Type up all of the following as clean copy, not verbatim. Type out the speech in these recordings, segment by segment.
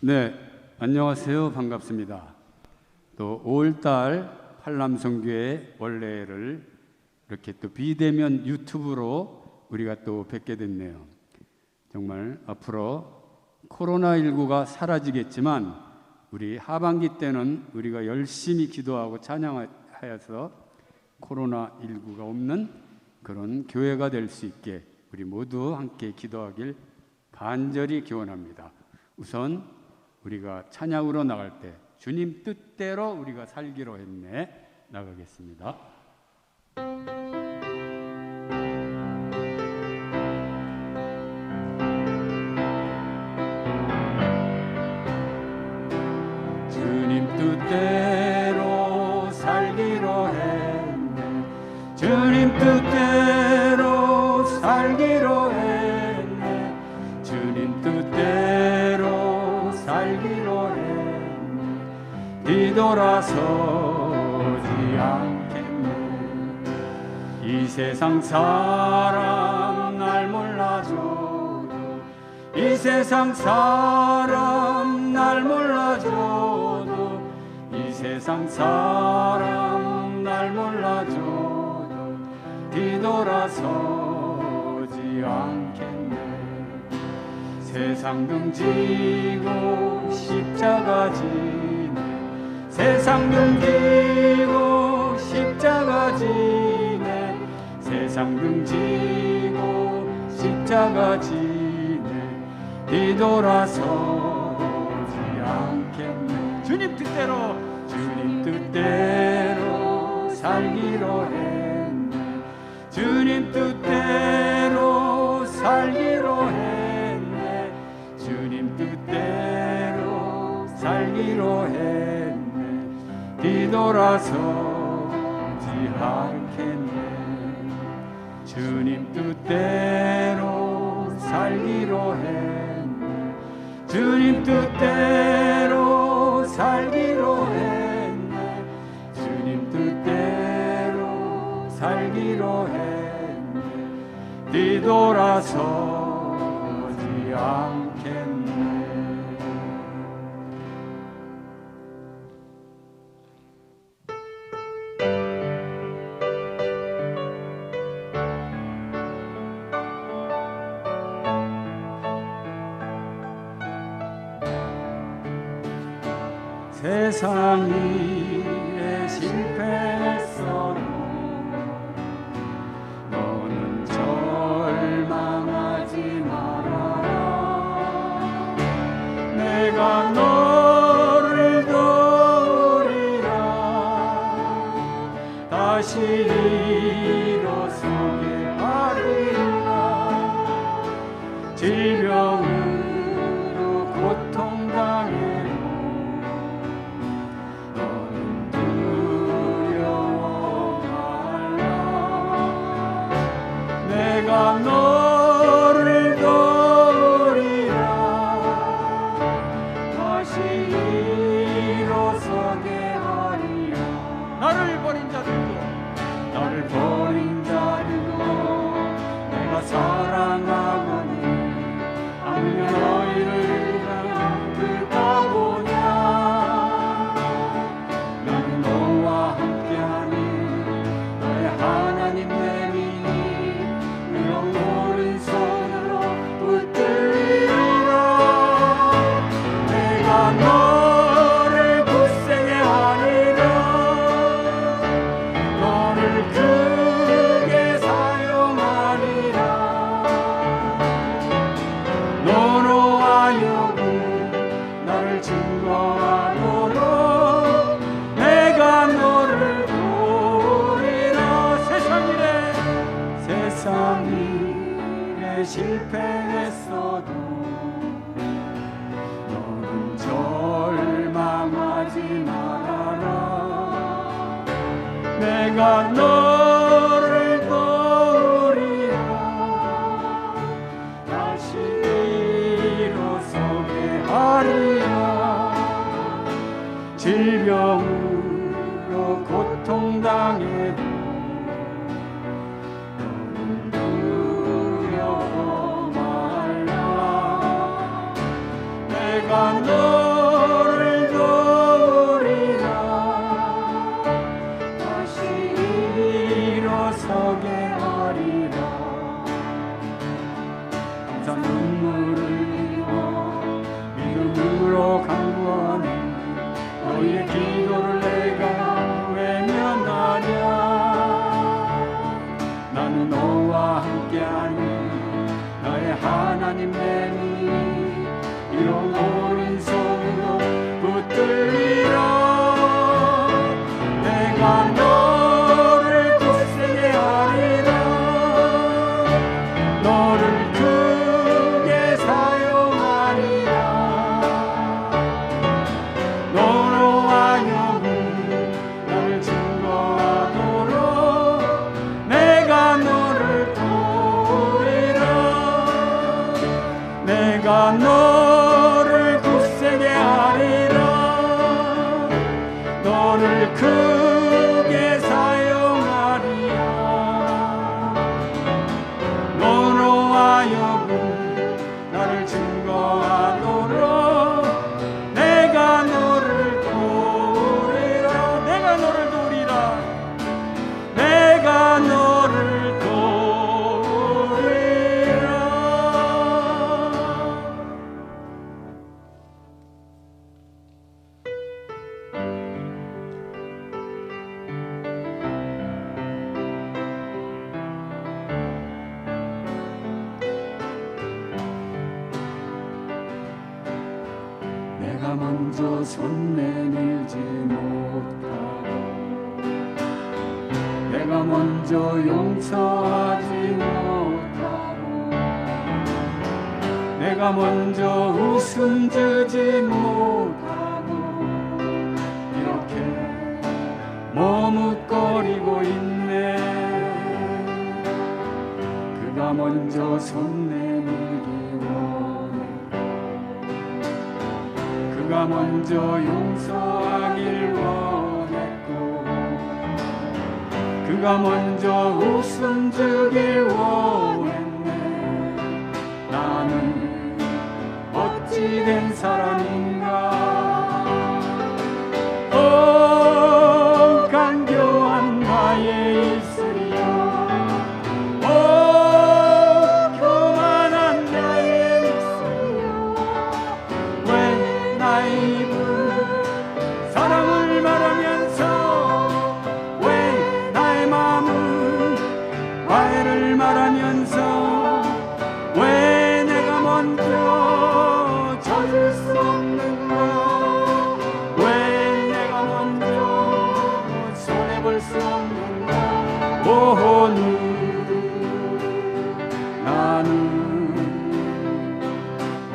네, 안녕하세요. 반갑습니다. 또 5월달 팔남성교회 원래를 이렇게 또 비대면 유튜브로 우리가 또 뵙게 됐네요. 정말 앞으로 코로나19가 사라지겠지만 우리 하반기 때는 우리가 열심히 기도하고 찬양하여서 코로나19가 없는 그런 교회가 될 수 있게 우리 모두 함께 기도하길 간절히 기원합니다. 우선 우리가 찬양으로 나갈 때 주님 뜻대로 우리가 살기로 했네 나가겠습니다. 주님 뜻대로 살기로 했네. 주님 뜻대로 살기로 했네. 주님 뜻대로 살기로 했네. 뒤돌아서지 않겠네. 이 세상 사람 날 몰라줘도, 이 세상 사람 날 몰라줘도, 이 세상 사람 날 몰라줘도 뒤돌아서지 않겠네. 세상 등지고 십자가 지네. 세상 등지고 십자가 지네. 세상 등지고 십자가 지네. 뒤돌아서지 않겠네. 주님 뜻대로, 주님 뜻대로 살기로 했네. 주님 뜻대로 살기로 했네. 주님 뜻대로 살기로 했네. 뒤돌아서지 않겠네. 주님 뜻대로 살기로 했네. 주님 뜻대로 살기로 했네. 주님 뜻대로 살기로 했네. 뒤돌아서지 않겠네. 세상 일에 실패했어도 너는 절망하지 말아라. 내가 너를 도우리라. 다시 일어서게 하리라. 질병으로 고통당해 내가 너를 도우리라. 다시 일어서게 하리라. 나를 버린 자들도, 나를 버린 자들도 내가 사랑하거니 아무려 너희를 향할까 보냐. 나는 너와 함께하니 너의 하나님 내미니 오른손으로 붙들리라. 내가 너를 굳세게 하리라. 너를 크게 사용하리라. 너로 하여금 나를 증거하도록 내가 너를 도우리라. 세상 일에 실패했어도 너는 절망하지 말아라. 내가 너를 도우리라. 다시 일어서게 하리라. 질병으로 고통당해도 두려워 말라. 내가 너 하나님 내 눈이 이런 오른손으로 붙들리라. 내가 너를 굳세게 하리라. 너를 크게 사용하리라. 너로 하여금 나를 증거하도록 내가 너를 도우리라. 내가 너를 굳세게 하리라. 너를 크게 사용하리라. 너로 하여금 나를 증거하도록 내가 너를 도우리라. 내가 너를 도우리라. 내가 너를 도우리라. 내가 먼저 손 내밀지 못하고 내가 먼저 용서하지 못하고 내가 먼저 웃음 주지 못하고 이렇게 머뭇거리고 있네. 그가 먼저 손 내밀기 원해. 그가 먼저 용서하길 원했고 그가 먼저 웃음 주길 원했네. 나는 어찌된 사람인가. 오 간교한 나의 입술이여. 오 교만한 나의 입술이여. 왜 나의 입은 사랑을 말하면서 왜 나의 마음은 화해를 말하면서 왜 내가 먼저 젖을 수 없는가. 왜 내가 먼저 손해볼 수 없는가. 오호는 나는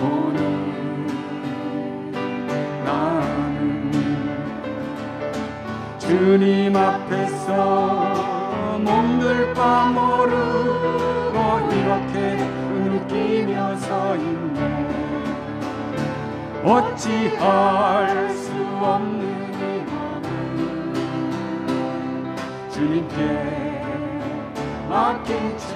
오늘 나는 주님 앞에서 몸둘 바 모르고 이렇게 느끼며 서 있네. 어찌할 수 없는 이 마음 주님께 맡긴 채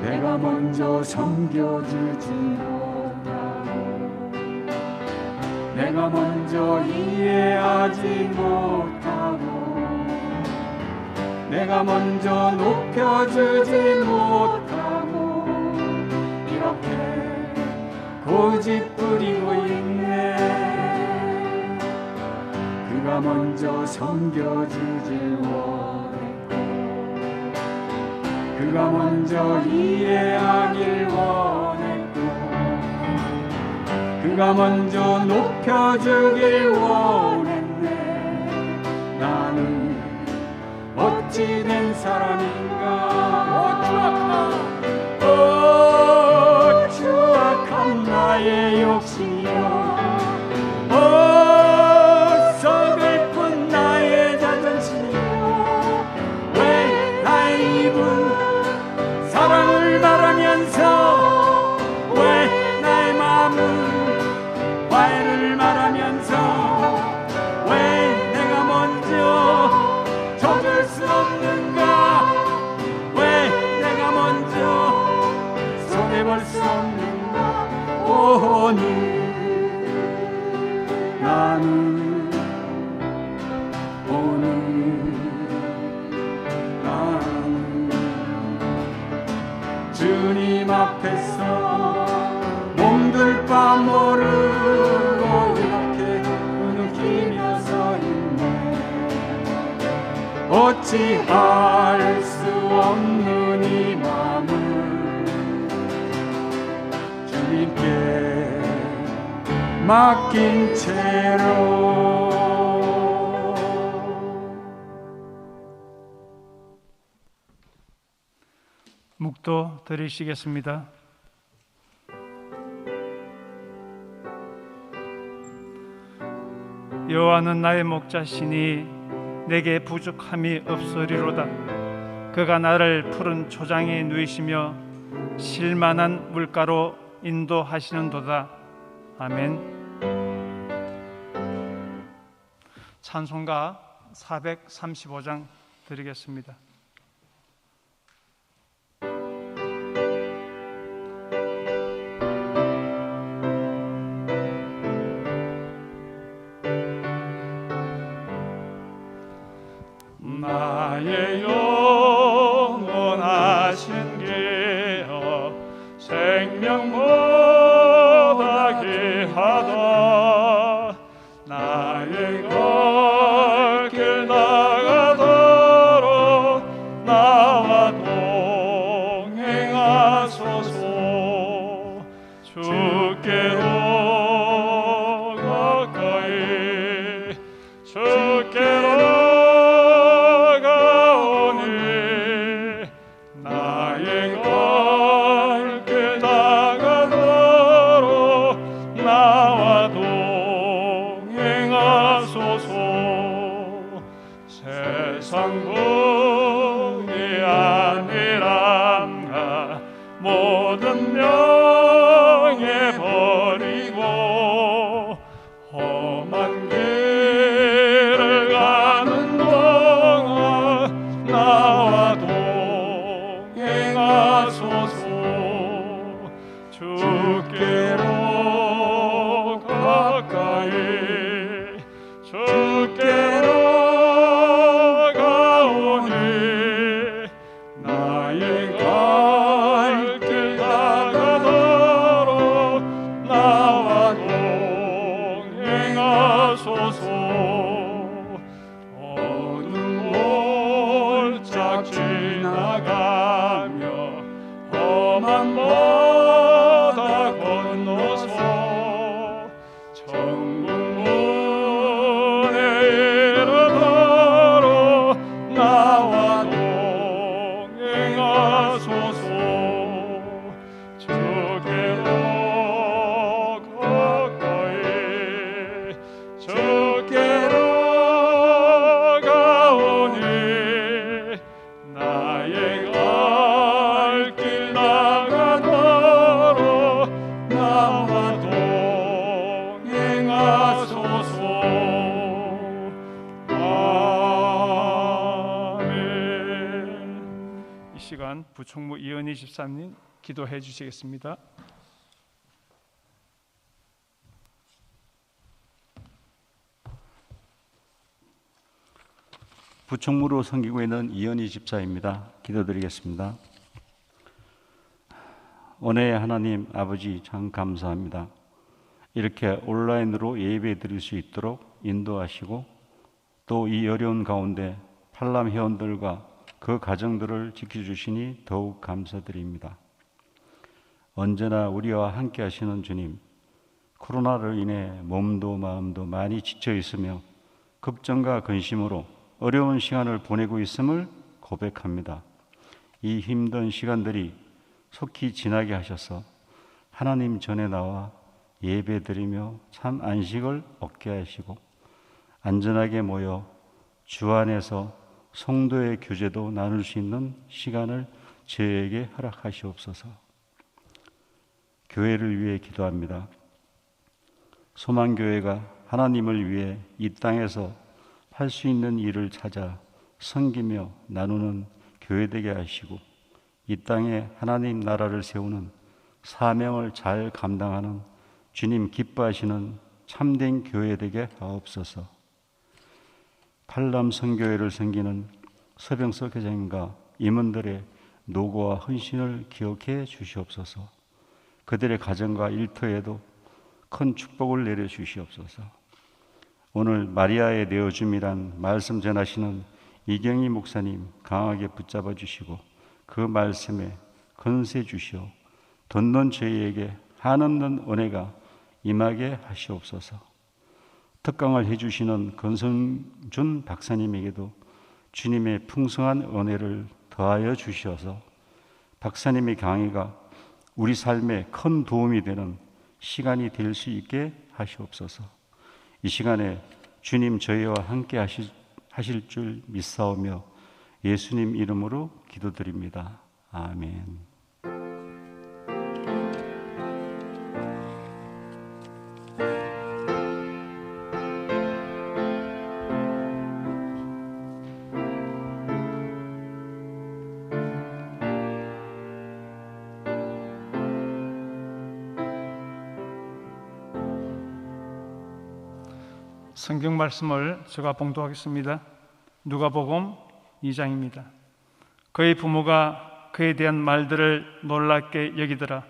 내가 먼저 섬겨주지 못하고 내가 먼저 이해하지 못하고 내가 먼저 높여주지 못하고 이렇게 고집 부리고 있네. 그가 먼저 섬겨주질 원했고 그가 먼저 이해하길 원했고 그가 먼저 높여주길 원했네. 나는 어찌된 사람인가. 추악한 나의 욕심이여. 서글픈 나의 자존심이여. 왜 나의 입은 사랑을 말하면서 왜 나의 마음은 화해를 말하면서 왜 내가 먼저 젖을 수 없는가. 왜 내가 먼저 손해볼 수 없는가. 오늘 나는 오늘 나는 주님 앞에서 몸둘 바 모르고 이렇게 느끼며 서 있네. 어찌할 수 없는 이 이 마음을 주님께 맡긴 채로 묵도 드리시겠습니다. 여호와는 나의 목자시니 내게 부족함이 없으리로다. 그가 나를 푸른 초장에 누이시며 쉴만한 물가로 인도하시는도다. 아멘. 찬송가 435장 드리겠습니다. 나의 영원하신 기여 생명보다 귀하다. 나의 갈 길 나가도록 나와 동행하소서. 주께로 가까이 주께로 상복이 아니란가 모든 명예 버리고 험한 길을 가는 동안 나와 동행하소서. 주께로 가까이 주께로 부총무 이은희 집사님 기도해 주시겠습니다. 부총무로 섬기고 있는 이은희 집사입니다. 기도드리겠습니다. 은혜의 하나님 아버지 참 감사합니다. 이렇게 온라인으로 예배 드릴 수 있도록 인도하시고 또 이 어려운 가운데 팔람 회원들과 그 가정들을 지켜주시니 더욱 감사드립니다. 언제나 우리와 함께 하시는 주님, 코로나로 인해 몸도 마음도 많이 지쳐 있으며 걱정과 근심으로 어려운 시간을 보내고 있음을 고백합니다. 이 힘든 시간들이 속히 지나게 하셔서 하나님 전에 나와 예배드리며 참 안식을 얻게 하시고 안전하게 모여 주 안에서 성도의 교제도 나눌 수 있는 시간을 저에게 허락하시옵소서. 교회를 위해 기도합니다. 소망교회가 하나님을 위해 이 땅에서 할 수 있는 일을 찾아 섬기며 나누는 교회 되게 하시고 이 땅에 하나님 나라를 세우는 사명을 잘 감당하는 주님 기뻐하시는 참된 교회 되게 하옵소서. 팔람 선교회를 섬기는 서병석 회장님과 임원들의 노고와 헌신을 기억해 주시옵소서. 그들의 가정과 일터에도 큰 축복을 내려 주시옵소서. 오늘 마리아의 내어줌이란 말씀 전하시는 이경희 목사님 강하게 붙잡아 주시고 그 말씀에 건세 주시어 듣는 저희에게 한없는 은혜가 임하게 하시옵소서. 특강을 해주시는 권성준 박사님에게도 주님의 풍성한 은혜를 더하여 주시어서 박사님의 강의가 우리 삶에 큰 도움이 되는 시간이 될 수 있게 하시옵소서. 이 시간에 주님 저희와 함께 하실 줄 믿사오며 예수님 이름으로 기도드립니다. 아멘. 성경 말씀을 제가 봉독하겠습니다. 누가복음 2장입니다. 그의 부모가 그에 대한 말들을 놀랍게 여기더라.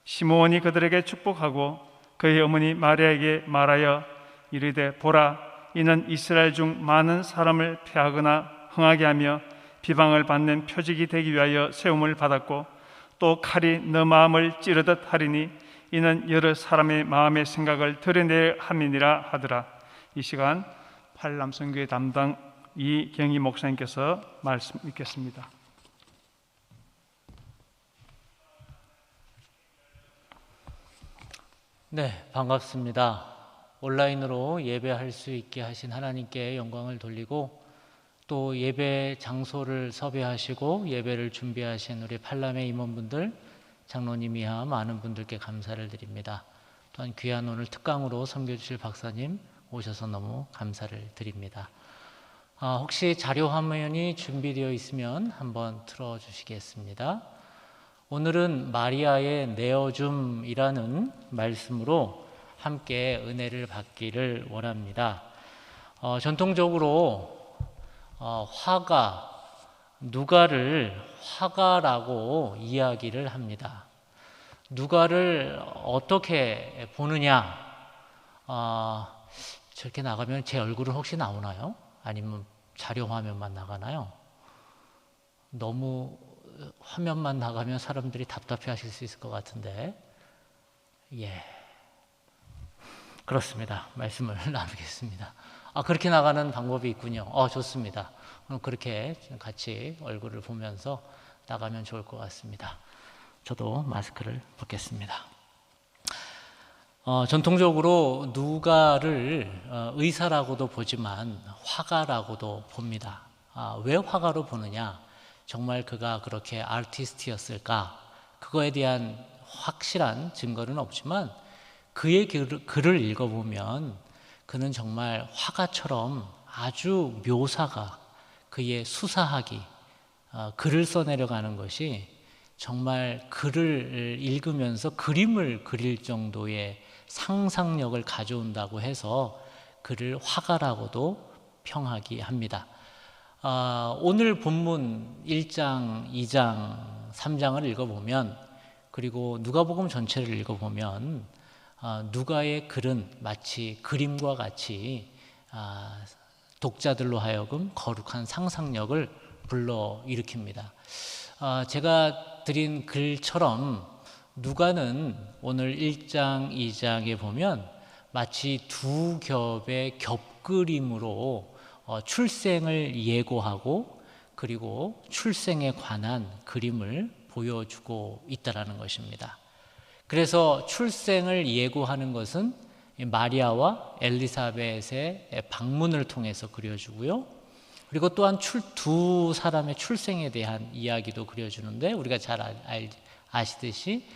시므온이 그들에게 축복하고 그의 어머니 마리아에게 말하여 이르되 보라, 이는 이스라엘 중 많은 사람을 패하거나 흥하게 하며 비방을 받는 표적이 되기 위하여 세움을 받았고 또 칼이 너 마음을 찌르듯 하리니 이는 여러 사람의 마음의 생각을 드러내야 함이니라 하더라. 이 시간 팔남선교회 담당 이경희 목사님께서 말씀 읽겠습니다. 네, 반갑습니다. 온라인으로 예배할 수 있게 하신 하나님께 영광을 돌리고 또 예배 장소를 섭외하시고 예배를 준비하신 우리 팔남의 임원분들, 장로님 이하 많은 분들께 감사를 드립니다. 또한 귀한 오늘 특강으로 섬겨주실 박사님 오셔서 너무 감사를 드립니다. 혹시 자료 화면이 준비되어 있으면 한번 틀어주시겠습니다. 오늘은 마리아의 내어줌이라는 말씀으로 함께 은혜를 받기를 원합니다. 전통적으로 화가, 누가를 화가라고 이야기를 합니다. 누가를 어떻게 보느냐? 저렇게 나가면 제 얼굴은 혹시 나오나요? 아니면 자료 화면만 나가나요? 너무 화면만 나가면 사람들이 답답해 하실 수 있을 것 같은데, 예, 그렇습니다. 말씀을 나누겠습니다. 그렇게 나가는 방법이 있군요. 좋습니다. 그럼 그렇게 같이 얼굴을 보면서 나가면 좋을 것 같습니다. 저도 마스크를 벗겠습니다. 전통적으로 누가를 의사라고도 보지만 화가라고도 봅니다. 왜 화가로 보느냐? 정말 그가 그렇게 아티스트였을까? 그거에 대한 확실한 증거는 없지만 그의 글을 읽어보면 그는 정말 화가처럼 아주 묘사가, 그의 수사하기, 글을 써내려가는 것이 정말 글을 읽으면서 그림을 그릴 정도의 상상력을 가져온다고 해서 그를 화가라고도 평하게 합니다. 오늘 본문 1장, 2장, 3장을 읽어보면, 그리고 누가복음 전체를 읽어보면 누가의 글은 마치 그림과 같이 독자들로 하여금 거룩한 상상력을 불러일으킵니다. 제가 드린 글처럼 누가는 오늘 1장, 2장에 보면 마치 두 겹의 겹그림으로 출생을 예고하고 그리고 출생에 관한 그림을 보여주고 있다는 것입니다. 그래서 출생을 예고하는 것은 마리아와 엘리사벳의 방문을 통해서 그려주고요. 그리고 또한 두 사람의 출생에 대한 이야기도 그려주는데, 우리가 잘 아시듯이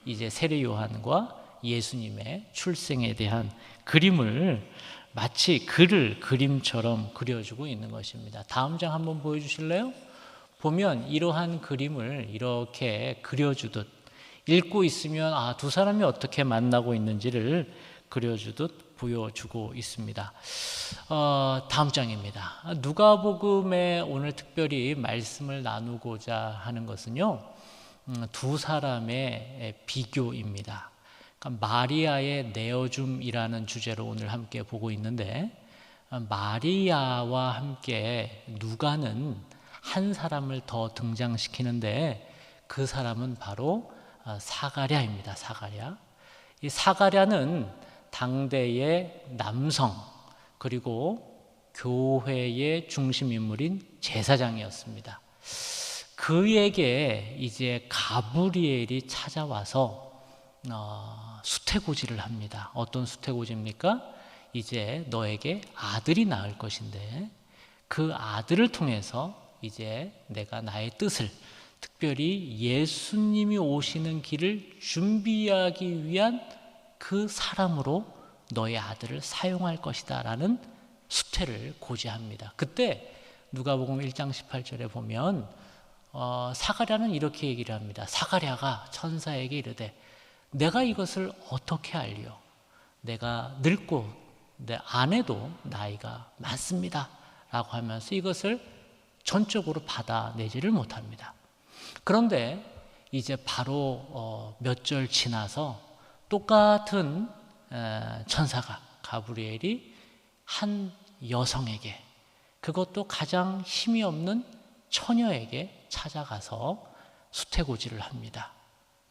이제 세례 요한과 예수님의 출생에 대한 그림을 마치 글을 그림처럼 그려주고 있는 것입니다. 다음 장 한번 보여주실래요? 보면 이러한 그림을 이렇게 그려주듯, 읽고 있으면 두 사람이 어떻게 만나고 있는지를 그려주듯 보여주고 있습니다. 다음 장입니다. 누가복음에 오늘 특별히 말씀을 나누고자 하는 것은요, 두 사람의 비교입니다. 그러니까 마리아의 내어줌이라는 주제로 오늘 함께 보고 있는데, 마리아와 함께 누가는 한 사람을 더 등장시키는데 그 사람은 바로 사가랴입니다. 사가랴. 이 사가랴는 당대의 남성 그리고 교회의 중심 인물인 제사장이었습니다. 그에게 이제 가브리엘이 찾아와서 수태고지를 합니다. 어떤 수태고지입니까? 이제 너에게 아들이 낳을 것인데 그 아들을 통해서 이제 내가 나의 뜻을, 특별히 예수님이 오시는 길을 준비하기 위한 그 사람으로 너의 아들을 사용할 것이다 라는 수태를 고지합니다. 그때 누가복음 1장 18절에 보면 사가랴는 이렇게 얘기를 합니다. 사가랴가 천사에게 이르되 내가 이것을 어떻게 알리요? 내가 늙고 내 아내도 나이가 많습니다 라고 하면서 이것을 전적으로 받아내지를 못합니다. 그런데 이제 바로 몇 절 지나서 똑같은 천사가 가브리엘이 한 여성에게, 그것도 가장 힘이 없는 처녀에게 찾아가서 수태고지를 합니다.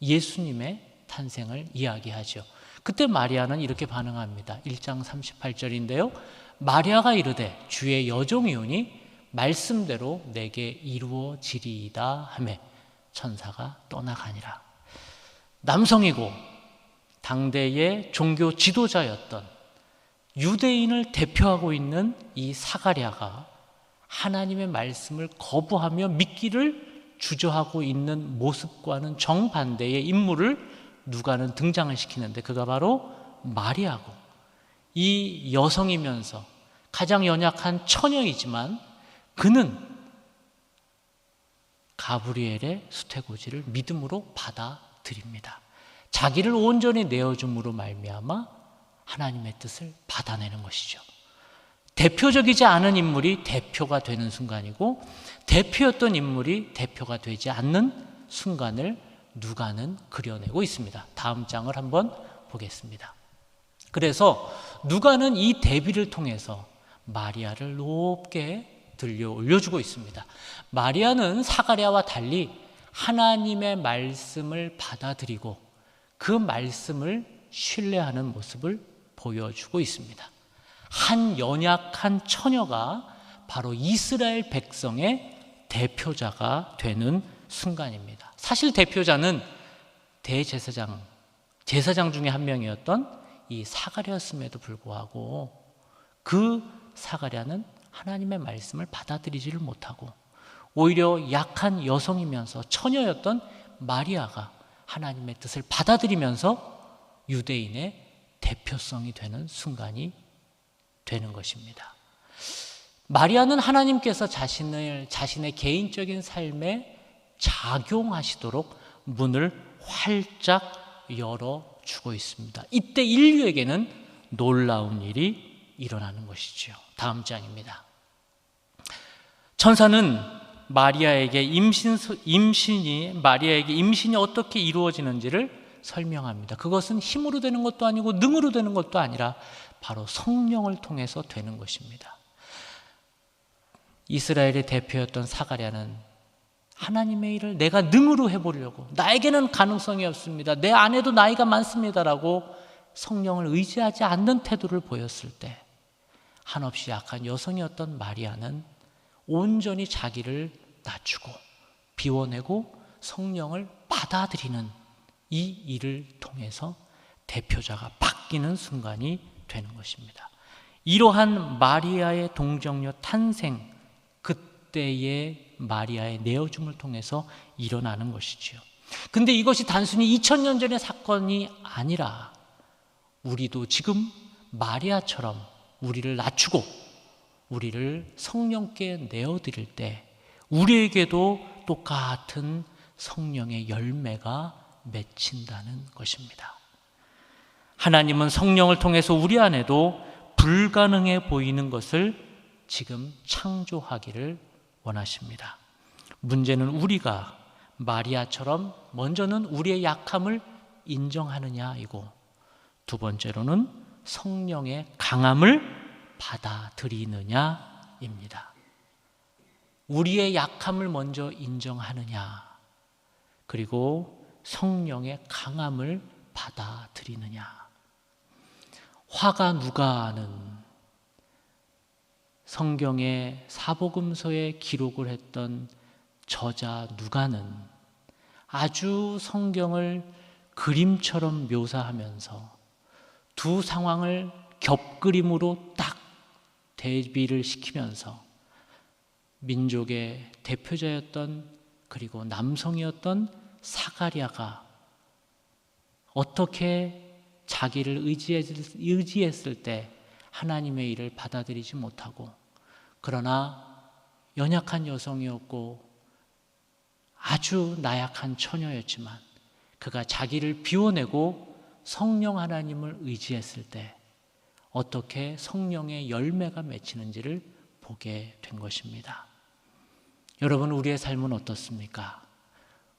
예수님의 탄생을 이야기하죠. 그때 마리아는 이렇게 반응합니다. 1장 38절인데요. 마리아가 이르되 주의 여종이오니 말씀대로 내게 이루어지리이다 하매 천사가 떠나가니라. 남성이고 당대의 종교 지도자였던 유대인을 대표하고 있는 이 사가랴가 하나님의 말씀을 거부하며 믿기를 주저하고 있는 모습과는 정반대의 인물을 누가는 등장을 시키는데 그가 바로 마리아고, 이 여성이면서 가장 연약한 처녀이지만 그는 가브리엘의 수태고지를 믿음으로 받아들입니다. 자기를 온전히 내어줌으로 말미암아 하나님의 뜻을 받아내는 것이죠. 대표적이지 않은 인물이 대표가 되는 순간이고 대표였던 인물이 대표가 되지 않는 순간을 누가는 그려내고 있습니다. 다음 장을 한번 보겠습니다. 그래서 누가는 이 대비를 통해서 마리아를 높게 들려 올려주고 있습니다. 마리아는 사가랴와 달리 하나님의 말씀을 받아들이고 그 말씀을 신뢰하는 모습을 보여주고 있습니다. 한 연약한 처녀가 바로 이스라엘 백성의 대표자가 되는 순간입니다. 사실 대표자는 대제사장, 제사장 중에 한 명이었던 이 사가랴였음에도 불구하고 그 사가랴는 하나님의 말씀을 받아들이지를 못하고 오히려 약한 여성이면서 처녀였던 마리아가 하나님의 뜻을 받아들이면서 유대인의 대표성이 되는 순간이 되는 것입니다. 마리아는 하나님께서 자신의 개인적인 삶에 작용하시도록 문을 활짝 열어주고 있습니다. 이때 인류에게는 놀라운 일이 일어나는 것이죠. 다음 장입니다. 천사는 마리아에게 임신이 어떻게 이루어지는지를 설명합니다. 그것은 힘으로 되는 것도 아니고 능으로 되는 것도 아니라 바로 성령을 통해서 되는 것입니다. 이스라엘의 대표였던 사가랴는 하나님의 일을 내가 능으로 해보려고, 나에게는 가능성이 없습니다, 내 아내도 나이가 많습니다라고 성령을 의지하지 않는 태도를 보였을 때 한없이 약한 여성이었던 마리아는 온전히 자기를 낮추고 비워내고 성령을 받아들이는 이 일을 통해서 대표자가 바뀌는 순간이 되는 것입니다. 이러한 마리아의 동정녀 탄생, 그때의 마리아의 내어줌을 통해서 일어나는 것이지요. 근데 이것이 단순히 2000년 전의 사건이 아니라 우리도 지금 마리아처럼 우리를 낮추고 우리를 성령께 내어드릴 때 우리에게도 똑같은 성령의 열매가 맺힌다는 것입니다. 하나님은 성령을 통해서 우리 안에도 불가능해 보이는 것을 지금 창조하기를 원하십니다. 문제는 우리가 마리아처럼 먼저는 우리의 약함을 인정하느냐이고, 두 번째로는 성령의 강함을 받아들이느냐입니다. 우리의 약함을 먼저 인정하느냐, 그리고 성령의 강함을 받아들이느냐. 화가 누가는 성경의 사복음서에 기록을 했던 저자 누가는 아주 성경을 그림처럼 묘사하면서 두 상황을 겹그림으로 딱 대비를 시키면서 민족의 대표자였던, 그리고 남성이었던 사가랴가 어떻게 자기를 의지했을 때 하나님의 일을 받아들이지 못하고, 그러나 연약한 여성이었고 아주 나약한 처녀였지만 그가 자기를 비워내고 성령 하나님을 의지했을 때 어떻게 성령의 열매가 맺히는지를 보게 된 것입니다. 여러분, 우리의 삶은 어떻습니까?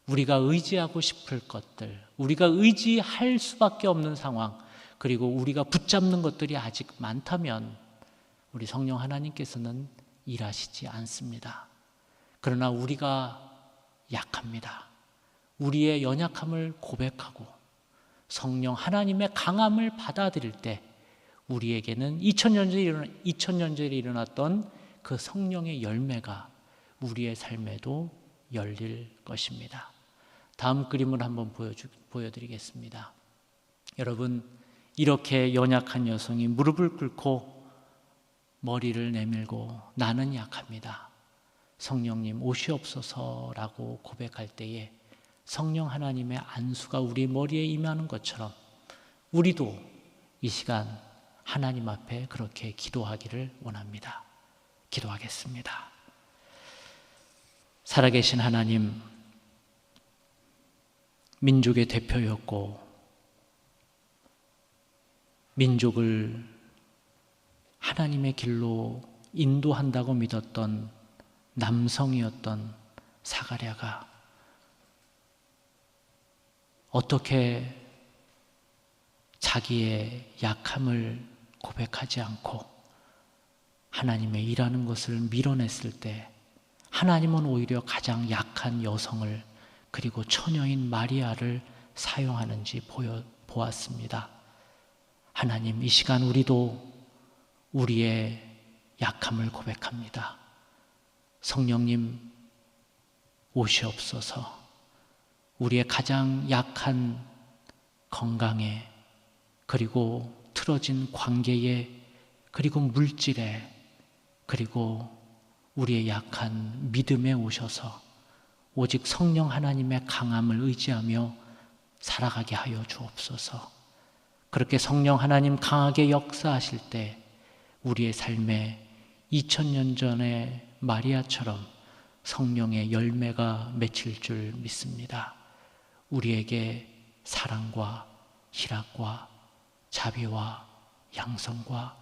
우리가 의지하고 싶을 것들, 우리가 의지할 수밖에 없는 상황, 그리고 우리가 붙잡는 것들이 아직 많다면 우리 성령 하나님께서는 일하시지 않습니다. 그러나 우리가 약합니다. 우리의 연약함을 고백하고 성령 하나님의 강함을 받아들일 때 우리에게는 2000년 전에 일어났던 그 성령의 열매가 우리의 삶에도 열릴 것입니다. 다음 그림을 한번 보여드리겠습니다. 여러분, 이렇게 연약한 여성이 무릎을 꿇고 머리를 내밀고 나는 약합니다, 성령님 오시옵소서라고 고백할 때에 성령 하나님의 안수가 우리 머리에 임하는 것처럼 우리도 이 시간 하나님 앞에 그렇게 기도하기를 원합니다. 기도하겠습니다. 살아계신 하나님, 민족의 대표였고 민족을 하나님의 길로 인도한다고 믿었던 남성이었던 사가랴가 어떻게 자기의 약함을 고백하지 않고 하나님의 일하는 것을 밀어냈을 때 하나님은 오히려 가장 약한 여성을, 그리고 처녀인 마리아를 사용하는지 보았습니다. 하나님, 이 시간 우리도 우리의 약함을 고백합니다. 성령님 오시옵소서. 우리의 가장 약한 건강에, 그리고 틀어진 관계에, 그리고 물질에, 그리고 우리의 약한 믿음에 오셔서 오직 성령 하나님의 강함을 의지하며 살아가게 하여 주옵소서. 그렇게 성령 하나님 강하게 역사하실 때 우리의 삶에 2000년 전의 마리아처럼 성령의 열매가 맺힐 줄 믿습니다. 우리에게 사랑과 희락과 자비와 양성과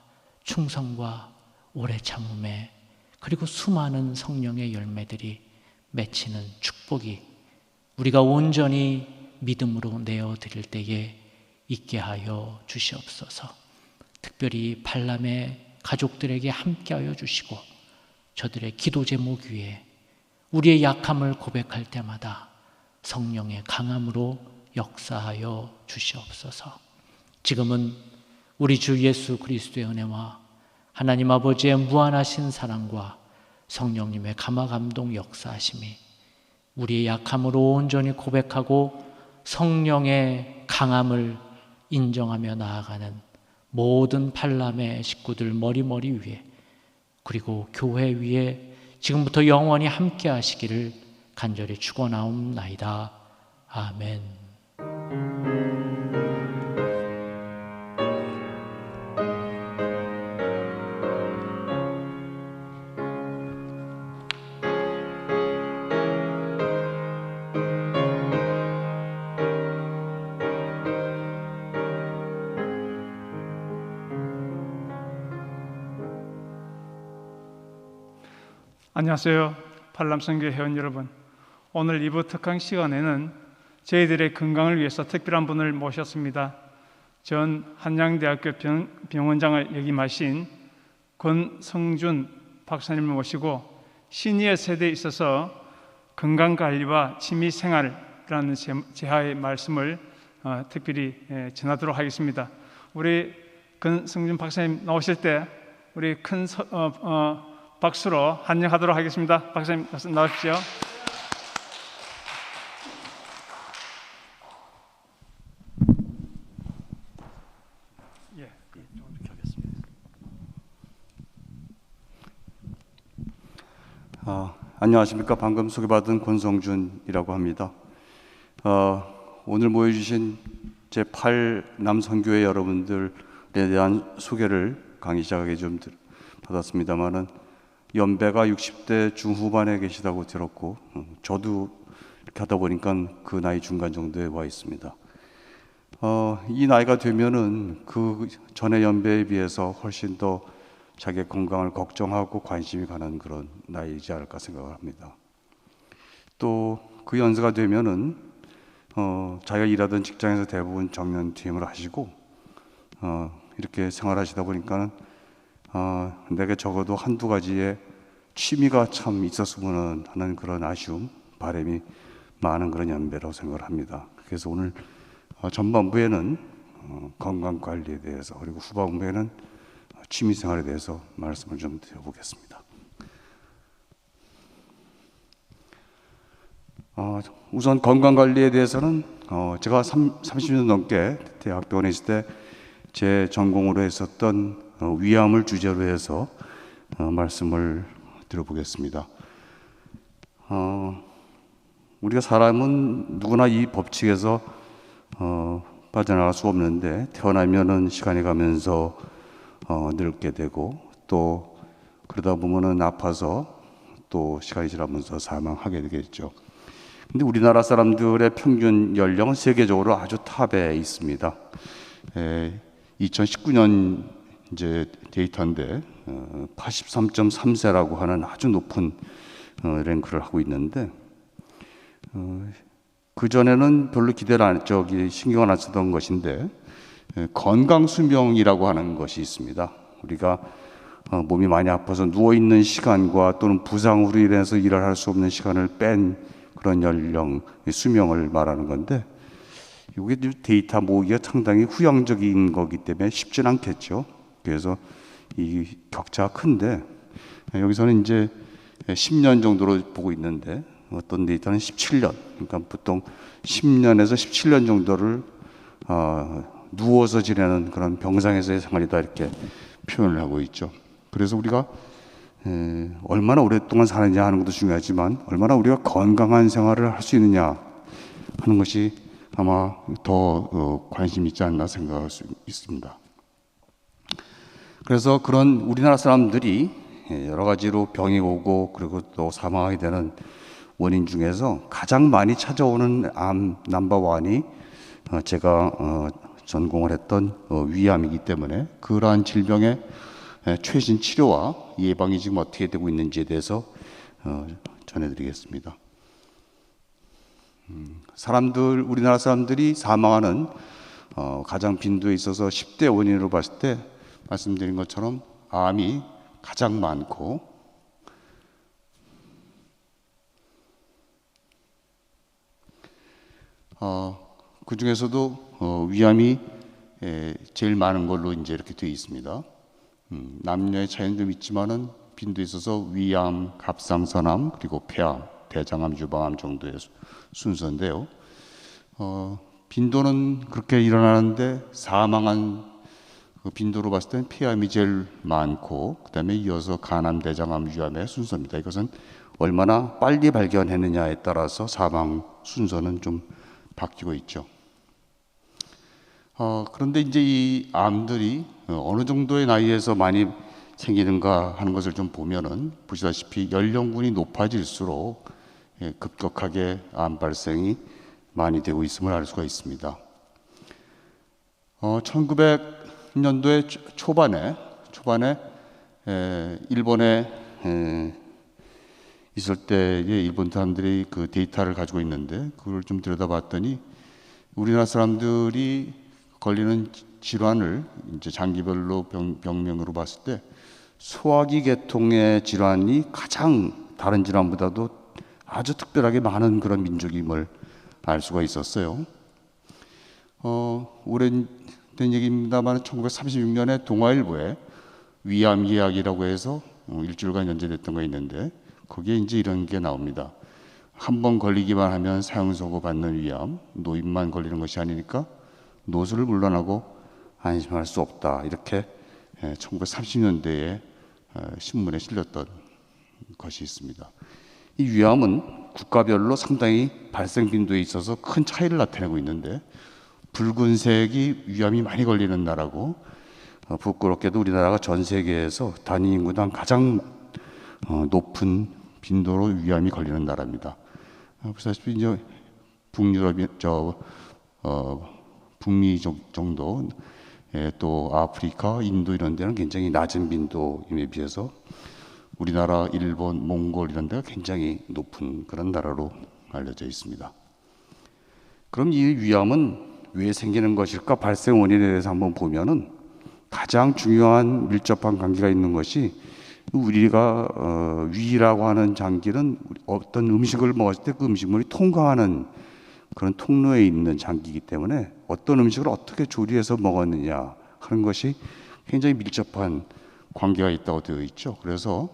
충성과 오래 참음에, 그리고 수많은 성령의 열매들이 맺히는 축복이 우리가 온전히 믿음으로 내어드릴 때에 있게 하여 주시옵소서. 특별히 발람의 가족들에게 함께하여 주시고 저들의 기도 제목 위에 우리의 약함을 고백할 때마다 성령의 강함으로 역사하여 주시옵소서. 지금은 우리 주 예수 그리스도의 은혜와 하나님 아버지의 무한하신 사랑과 성령님의 감화 감동 역사하심이 우리의 약함으로 온전히 고백하고 성령의 강함을 인정하며 나아가는 모든 발람의 식구들 머리 위에, 그리고 교회 위에 지금부터 영원히 함께 하시기를 간절히 축원하옵나이다. 아멘. 안녕하세요. 발람선교 회원 여러분, 오늘 2부 특강 시간에는 저희들의 건강을 위해서 특별한 분을 모셨습니다. 전 한양대학교 병원장을 역임하신 권성준 박사님을 모시고 시니어 세대에 있어서 건강관리와 취미생활이라는 제하의 말씀을 특별히 전하도록 하겠습니다. 우리 권성준 박사님 나오실 때 우리 큰 박수로 환영하도록 하겠습니다. 박사님 나오십시오. 안녕하십니까. 방금 소개받은 권성준이라고 합니다. 오늘 모여주신 제8 선교회 여러분들에 대한 소개를 강의 시작하게 좀 받았습니다만은 연배가 60대 중후반에 계시다고 들었고 저도 이렇게 하다 보니까 그 나이 중간 정도에 와 있습니다. 이 나이가 되면은 그 전의 연배에 비해서 훨씬 더 자기의 건강을 걱정하고 관심이 가는 그런 나이이지 않을까 생각을 합니다. 또 그 연세가 되면은 자기가 일하던 직장에서 대부분 정년 퇴임을 하시고 이렇게 생활하시다 보니까는 내게 적어도 한두 가지의 취미가 참 있었으면 하는 그런 아쉬움, 바람이 많은 그런 연배라고 생각을 합니다. 그래서 오늘 전반부에는 건강 관리에 대해서, 그리고 후반부에는 취미 생활에 대해서 말씀을 좀 드려보겠습니다. 우선 건강 관리에 대해서는 제가 30년 넘게 대학병원에 있을 때 제 전공으로 했었던 위암을 주제로 해서 말씀을 드려보겠습니다. 우리가 사람은 누구나 이 법칙에서 빠져나갈 수 없는데 태어나면은 시간이 가면서 늙게 되고 또 그러다 보면은 아파서 또 시간이 지나면서 사망하게 되겠죠. 근데 우리나라 사람들의 평균 연령은 세계적으로 아주 탑에 있습니다. 2019년 이제 데이터인데 83.3세라고 하는 아주 높은 랭크를 하고 있는데 그 전에는 별로 신경을 안 쓰던 것인데 건강 수명이라고 하는 것이 있습니다. 우리가 몸이 많이 아파서 누워 있는 시간과 또는 부상으로 인해서 일을 할 수 없는 시간을 뺀 그런 연령, 수명을 말하는 건데 이게 데이터 모으기가 상당히 후향적인 거기 때문에 쉽진 않겠죠. 그래서 이 격차가 큰데 여기서는 이제 10년 정도로 보고 있는데 어떤 데이터는 17년, 그러니까 보통 10년에서 17년 정도를 누워서 지내는 그런 병상에서의 생활이다 이렇게 표현을 하고 있죠. 그래서 우리가 얼마나 오랫동안 사느냐 하는 것도 중요하지만 얼마나 우리가 건강한 생활을 할 수 있느냐 하는 것이 아마 더 관심이 있지 않나 생각할 수 있습니다. 그래서 그런 우리나라 사람들이 여러 가지로 병이 오고 그리고 또 사망하게 되는 원인 중에서 가장 많이 찾아오는 암 넘버원이 제가 전공을 했던 위암이기 때문에 그러한 질병의 최신 치료와 예방이 지금 어떻게 되고 있는지에 대해서 전해드리겠습니다. 우리나라 사람들이 사망하는 가장 빈도에 있어서 10대 원인으로 봤을 때 말씀드린 것처럼 암이 가장 많고 그 중에서도 위암이 제일 많은 걸로 이제 이렇게 되어 있습니다. 남녀의 차이는 좀 있지만은 빈도에 있어서 위암, 갑상선암, 그리고 폐암, 대장암, 유방암 정도의 순서인데요. 빈도는 그렇게 일어나는데 사망한 그 빈도로 봤을 때는 폐암이 제일 많고 그다음에 이어서 간암, 대장암, 유암의 순서입니다. 이것은 얼마나 빨리 발견했느냐에 따라서 사망 순서는 좀 바뀌고 있죠. 그런데 이제 이 암들이 어느 정도의 나이에서 많이 생기는가 하는 것을 좀 보면은 보시다시피 연령군이 높아질수록 급격하게 암 발생이 많이 되고 있음을 알 수가 있습니다. 1900년도의 초반에 일본에 있을 때의 일본 사람들이 그 데이터를 가지고 있는데 그걸 좀 들여다봤더니 우리나라 사람들이 걸리는 질환을 이제 장기별로 병명으로 봤을 때 소화기 계통의 질환이 가장 다른 질환보다도 아주 특별하게 많은 그런 민족임을 알 수가 있었어요. 오래된 얘기입니다만 1936년에 동아일보에 위암 이야기라고 해서 일주일간 연재됐던 거 있는데 거기에 이제 이런 게 나옵니다. 한 번 걸리기만 하면 사형선고 받는 위암, 노인만 걸리는 것이 아니니까 노수를 물러나고 안심할 수 없다. 이렇게 1930년대에 신문에 실렸던 것이 있습니다. 이 위암은 국가별로 상당히 발생 빈도에 있어서 큰 차이를 나타내고 있는데 붉은색이 위암이 많이 걸리는 나라고 부끄럽게도 우리나라가 전 세계에서 단위 인구당 가장 높은 빈도로 위암이 걸리는 나라입니다. 보시다시피 이제 북유럽, 북미 정도, 또 아프리카, 인도 이런 데는 굉장히 낮은 빈도임에 비해서 우리나라, 일본, 몽골 이런 데가 굉장히 높은 그런 나라로 알려져 있습니다. 그럼 이 위암은 왜 생기는 것일까? 발생 원인에 대해서 한번 보면은 가장 중요한 밀접한 관계가 있는 것이 우리가 위라고 하는 장기는 어떤 음식을 먹었을 때 그 음식물이 통과하는 그런 통로에 있는 장기이기 때문에 어떤 음식을 어떻게 조리해서 먹었느냐 하는 것이 굉장히 밀접한 관계가 있다고 되어 있죠. 그래서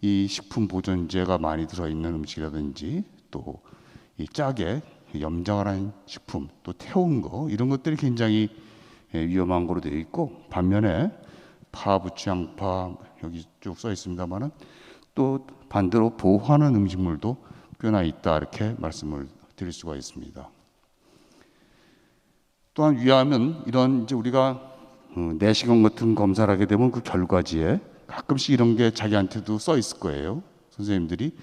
이 식품 보존제가 많이 들어있는 음식이라든지 또 이 짜게 염장을 한 식품, 또 태운 거 이런 것들이 굉장히 위험한 거로 되어 있고 반면에 파, 부추, 양파 여기 쭉 써 있습니다만은 또 반대로 보호하는 음식물도 꽤나 있다 이렇게 말씀을 드릴 수가 있습니다. 또한 위암은 이런 이제 우리가 내시경 같은 검사를 하게 되면 그 결과지에 가끔씩 이런 게 자기한테도 써 있을 거예요. 선생님들이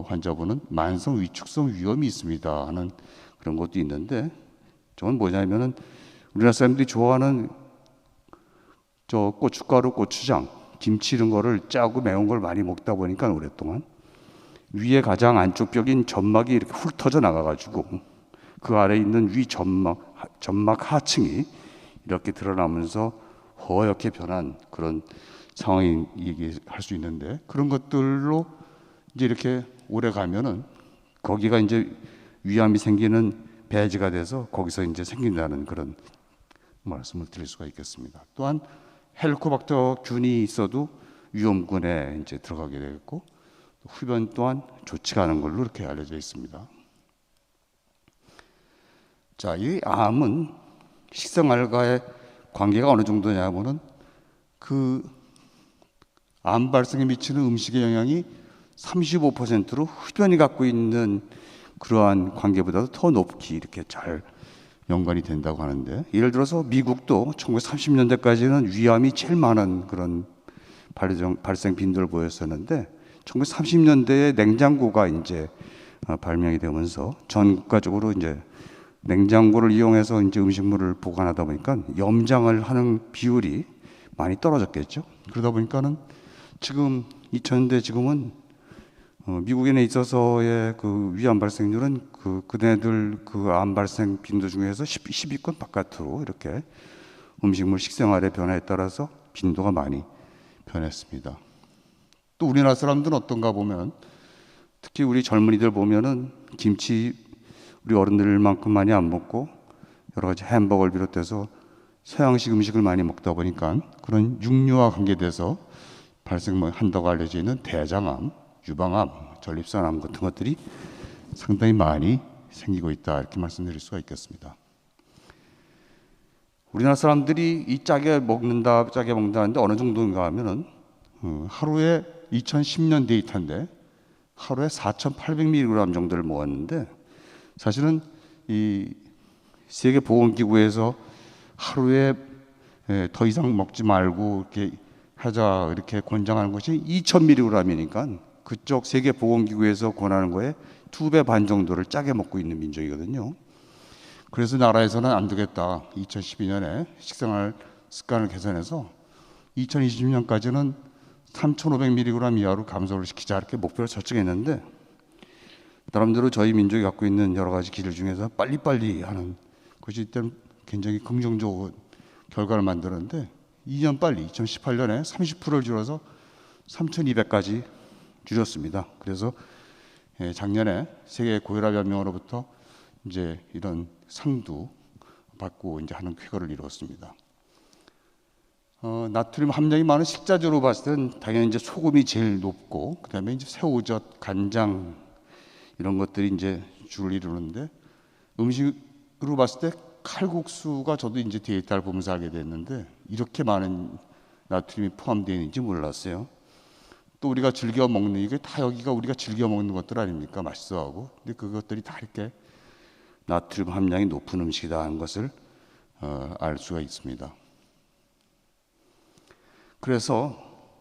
환자분은 만성 위축성 위염이 있습니다 하는 그런 것도 있는데 저건 뭐냐면은 우리나라 사람들이 좋아하는 저 고춧가루, 고추장, 김치 이런 거를 짜고 매운 걸 많이 먹다 보니까 오랫동안 위에 가장 안쪽 벽인 점막이 이렇게 훑 터져 나가가지고 그 아래에 있는 위 점막 하층이 이렇게 드러나면서 허옇게 변한 그런 상황이 얘기할 수 있는데 그런 것들로 이제 이렇게 오래 가면은 거기가 이제 위암이 생기는 배지가 돼서 거기서 이제 생긴다는 그런 말씀을 드릴 수가 있겠습니다. 또한 헬리코박터 균이 있어도 위험군에 이제 들어가게 되겠고 흡연 또한 좋지가 않은 걸로 이렇게 알려져 있습니다. 자, 이 암은 식생활과의 관계가 어느 정도냐면은 그 암 발생에 미치는 음식의 영향이 35%로 흡연이 갖고 있는 그러한 관계보다도 더 높게 이렇게 잘 연관이 된다고 하는데 예를 들어서 미국도 1930년대까지는 위암이 제일 많은 그런 발생 빈도를 보였었는데 1930년대에 냉장고가 이제 발명이 되면서 전 국가적으로 이제 냉장고를 이용해서 이제 음식물을 보관하다 보니까 염장을 하는 비율이 많이 떨어졌겠죠. 그러다 보니까는 지금 2000년대 지금은 미국에 있어서의 그 위암 발생률은 그네들 그 암 발생 빈도 중에서 10위권 바깥으로 이렇게 음식물 식생활의 변화에 따라서 빈도가 많이 변했습니다. 또 우리나라 사람들은 어떤가 보면 특히 우리 젊은이들 보면은 김치 우리 어른들만큼 많이 안 먹고 여러 가지 햄버거를 비롯해서 서양식 음식을 많이 먹다 보니까 그런 육류와 관계돼서 발생한다고 알려져 있는 대장암, 유방암, 전립선암 같은 것들이 상당히 많이 생기고 있다 이렇게 말씀드릴 수가 있겠습니다. 우리나라 사람들이 이 짜게 먹는다는데 어느 정도인가 하면은 하루에 2010년 데이터인데 하루에 4,800mg 정도를 먹었는데 사실은 이 세계보건기구에서 하루에 더 이상 먹지 말고 이렇게 하자 이렇게 권장하는 것이 2,000mg이니까 그쪽 세계보건기구에서 권하는 거에 2배 반 정도를 짜게 먹고 있는 민족이거든요. 그래서 나라에서는 안 되겠다. 2012년에 식생활 습관을 개선해서 2020년까지는 3,500mg 이하로 감소를 시키자 이렇게 목표를 설정했는데 나름대로 저희 민족이 갖고 있는 여러 가지 기술 중에서 빨리빨리 하는 것이 이때는 굉장히 긍정적인 결과를 만드는데 2년 빨리 2018년에 30%를 줄여서 3,200까지 줄였습니다. 그래서 작년에 세계 고혈압 연맹으로부터 이제 이런 상도 받고 이제 하는 쾌거를 이루었습니다. 나트륨 함량이 많은 식자재로 봤을 때는 당연히 이제 소금이 제일 높고, 그다음에 이제 새우젓, 간장 이런 것들이 이제 주를 이루는데, 음식으로 봤을 때 칼국수가 저도 이제 데이터를 보면서 알게 됐는데 이렇게 많은 나트륨이 포함되어 있는지 몰랐어요. 또 우리가 즐겨 먹는, 이게 다 여기가 우리가 즐겨 먹는 것들 아닙니까? 맛있어하고. 근데 그것들이 다 이렇게 나트륨 함량이 높은 음식이다 하는 것을 알 수가 있습니다. 그래서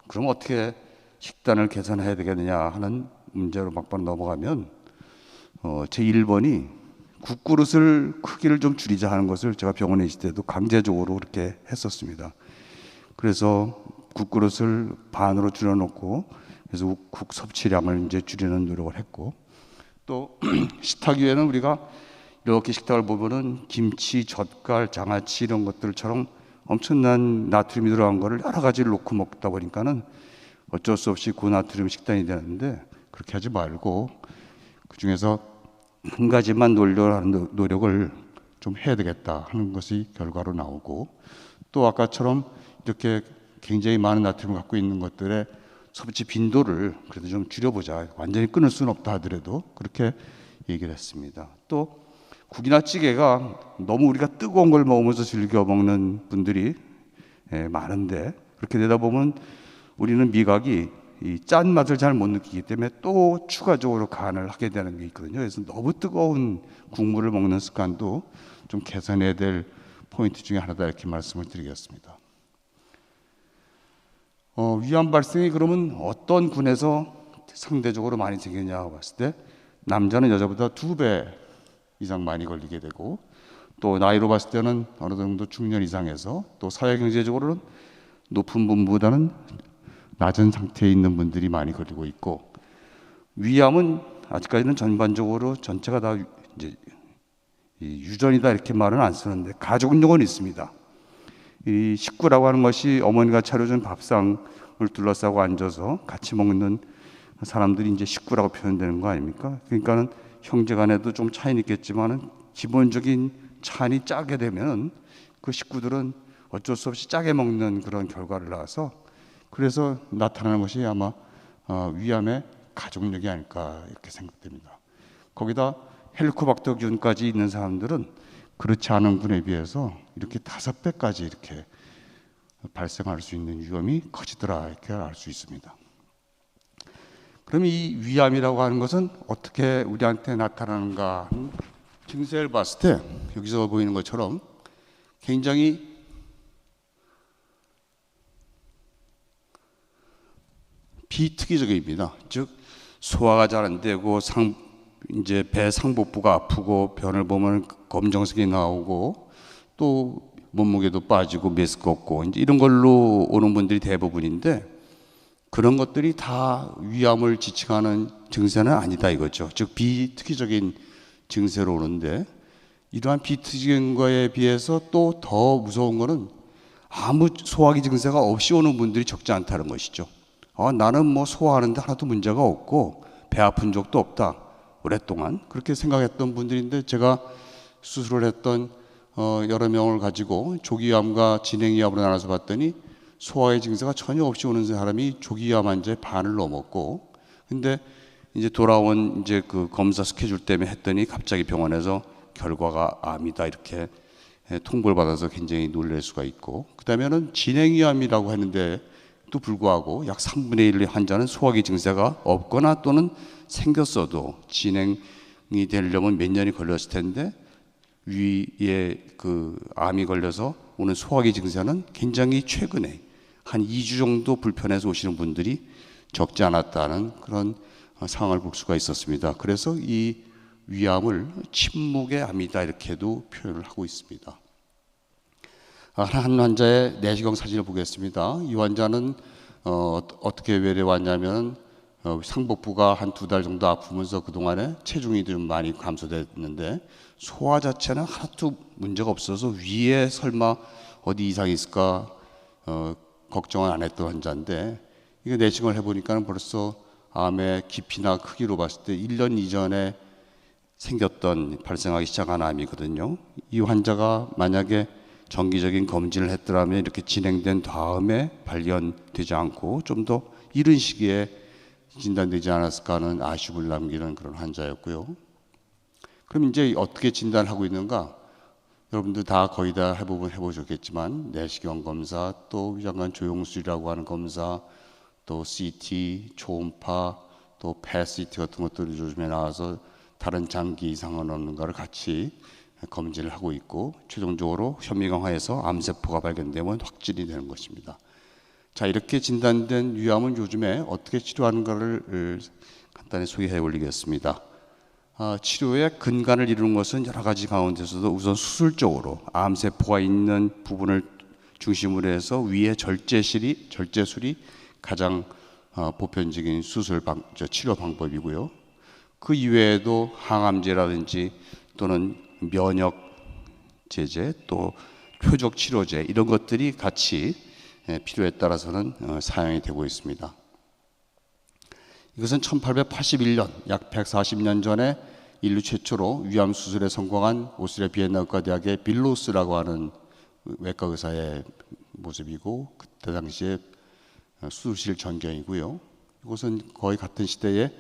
그럼 어떻게 식단을 개선해야 되겠느냐 하는 문제로 막판 넘어가면 제 1번이 국그릇을 크기를 좀 줄이자 하는 것을 제가 병원에 있을 때도 강제적으로 그렇게 했었습니다. 그래서 국그릇을 반으로 줄여놓고, 그래서 국 섭취량을 이제 줄이는 노력을 했고, 또 식탁 위에는 우리가 이렇게 식탁을 보면은 김치, 젓갈, 장아찌 이런 것들처럼 엄청난 나트륨이 들어간 거를 여러 가지를 놓고 먹다 보니까는 어쩔 수 없이 고나트륨 식단이 되는데, 그렇게 하지 말고 그 중에서 한 가지만 노려하는 노력을 좀 해야 되겠다 하는 것이 결과로 나오고, 또 아까처럼 이렇게 굉장히 많은 나트륨을 갖고 있는 것들의 섭취 빈도를 그래도 좀 줄여보자. 완전히 끊을 수는 없다 하더라도 그렇게 얘기를 했습니다. 또 국이나 찌개가 너무 우리가 뜨거운 걸 먹으면서 즐겨 먹는 분들이 많은데, 그렇게 되다 보면 우리는 미각이 이 짠 맛을 잘 못 느끼기 때문에 또 추가적으로 간을 하게 되는 게 있거든요. 그래서 너무 뜨거운 국물을 먹는 습관도 좀 개선해야 될 포인트 중에 하나다 이렇게 말씀을 드리겠습니다. 위암 발생이 그러면 어떤 군에서 상대적으로 많이 생기냐고 봤을 때 남자는 여자보다 2배 이상 많이 걸리게 되고, 또 나이로 봤을 때는 어느 정도 중년 이상에서, 또 사회 경제적으로는 높은 분보다는 낮은 상태에 있는 분들이 많이 걸리고 있고, 위암은 아직까지는 전반적으로 전체가 다 이제 유전이다 이렇게 말은 안 쓰는데 가족력은 있습니다. 이 식구라고 하는 것이 어머니가 차려준 밥상을 둘러싸고 앉아서 같이 먹는 사람들이 이제 식구라고 표현되는 거 아닙니까? 그러니까는 형제간에도 좀 차이는 있겠지만은 기본적인 찬이 짜게 되면 그 식구들은 어쩔 수 없이 짜게 먹는 그런 결과를 낳아서, 그래서 나타나는 것이 아마 위암의 가족력이 아닐까 이렇게 생각됩니다. 거기다 헬리코박터균까지 있는 사람들은 그렇지 않은 군에 비해서 이렇게 5배까지 이렇게 발생할 수 있는 위험이 커지더라 이렇게 알 수 있습니다. 그럼 이 위암이라고 하는 것은 어떻게 우리한테 나타나는가 하는 증세를 봤을 때 여기서 보이는 것처럼 굉장히 비특이적입니다. 즉 소화가 잘 안 되고 이제 배 상복부가 아프고 변을 보면 검정색이 나오고 또 몸무게도 빠지고 메스껍고 이제 이런 걸로 오는 분들이 대부분인데, 그런 것들이 다 위암을 지칭하는 증세는 아니다 이거죠. 즉 비특이적인 증세로 오는데, 이러한 비특이적인 거에 비해서 또 더 무서운 거는 아무 소화기 증세가 없이 오는 분들이 적지 않다는 것이죠. 나는 뭐 소화하는데 하나도 문제가 없고 배 아픈 적도 없다. 오랫동안 그렇게 생각했던 분들인데, 제가 수술을 했던 여러 명을 가지고 조기암과 진행위암으로 나눠서 봤더니 소화의 증세가 전혀 없이 오는 사람이 조기암 환자의 반을 넘었고, 근데 이제 돌아온 이제 그 검사 스케줄 때문에 했더니 갑자기 병원에서 결과가 암이다 이렇게 통보를 받아서 굉장히 놀랄 수가 있고, 그다음에는 진행위암이라고 했는데 또 불구하고 약 3분의 1의 환자는 소화기 증세가 없거나 또는 생겼어도 진행이 되려면 몇 년이 걸렸을 텐데, 위에 그 암이 걸려서 오는 소화기 증세는 굉장히 최근에 한 2주 정도 불편해서 오시는 분들이 적지 않았다는 그런 상황을 볼 수가 있었습니다. 그래서 이 위암을 침묵의 암이다 이렇게도 표현을 하고 있습니다. 한 환자의 내시경 사진을 보겠습니다. 이 환자는 어떻게 외래 왔냐면 상복부가 한 2달 정도 아프면서 그동안에 체중이 좀 많이 감소됐는데 소화 자체는 하나도 문제가 없어서 위에 설마 어디 이상이 있을까 걱정을 안 했던 환자인데, 이게 내시경을 해보니까 벌써 암의 깊이나 크기로 봤을 때 1년 이전에 생겼던 발생하기 시작한 암이거든요. 이 환자가 만약에 정기적인 검진을 했더라면 이렇게 진행된 다음에 발견되지 않고 좀 더 이른 시기에 진단되지 않았을까 하는 아쉬움을 남기는 그런 환자였고요. 그럼 이제 어떻게 진단하고 있는가? 여러분들 다 거의 다 대부분 해보셨겠지만 내시경 검사, 또 위장관 조영술이라고 하는 검사, 또 CT, 초음파, 또 PET 같은 것들이 요즘에 나와서 다른 장기 이상은 없는가를 같이 검진을 하고 있고, 최종적으로 현미경화에서 암세포가 발견되면 확진이 되는 것입니다. 자, 이렇게 진단된 위암은 요즘에 어떻게 치료하는가를 간단히 소개해 올리겠습니다. 치료의 근간을 이루는 것은 여러 가지 가운데서도 우선 수술적으로 암세포가 있는 부분을 중심으로 해서 위에 절제술이 가장 보편적인 치료 방법이고요. 그 이외에도 항암제라든지 또는 면역 제제, 또 표적 치료제 이런 것들이 같이 필요에 따라서는 사용이 되고 있습니다. 이것은 1881년, 약 140년 전에 인류 최초로 위암 수술에 성공한 오스트리아 비엔나 의과대학의 빌로스라고 하는 외과 의사의 모습이고, 그때 당시에 수술실 전경이고요. 이것은 거의 같은 시대에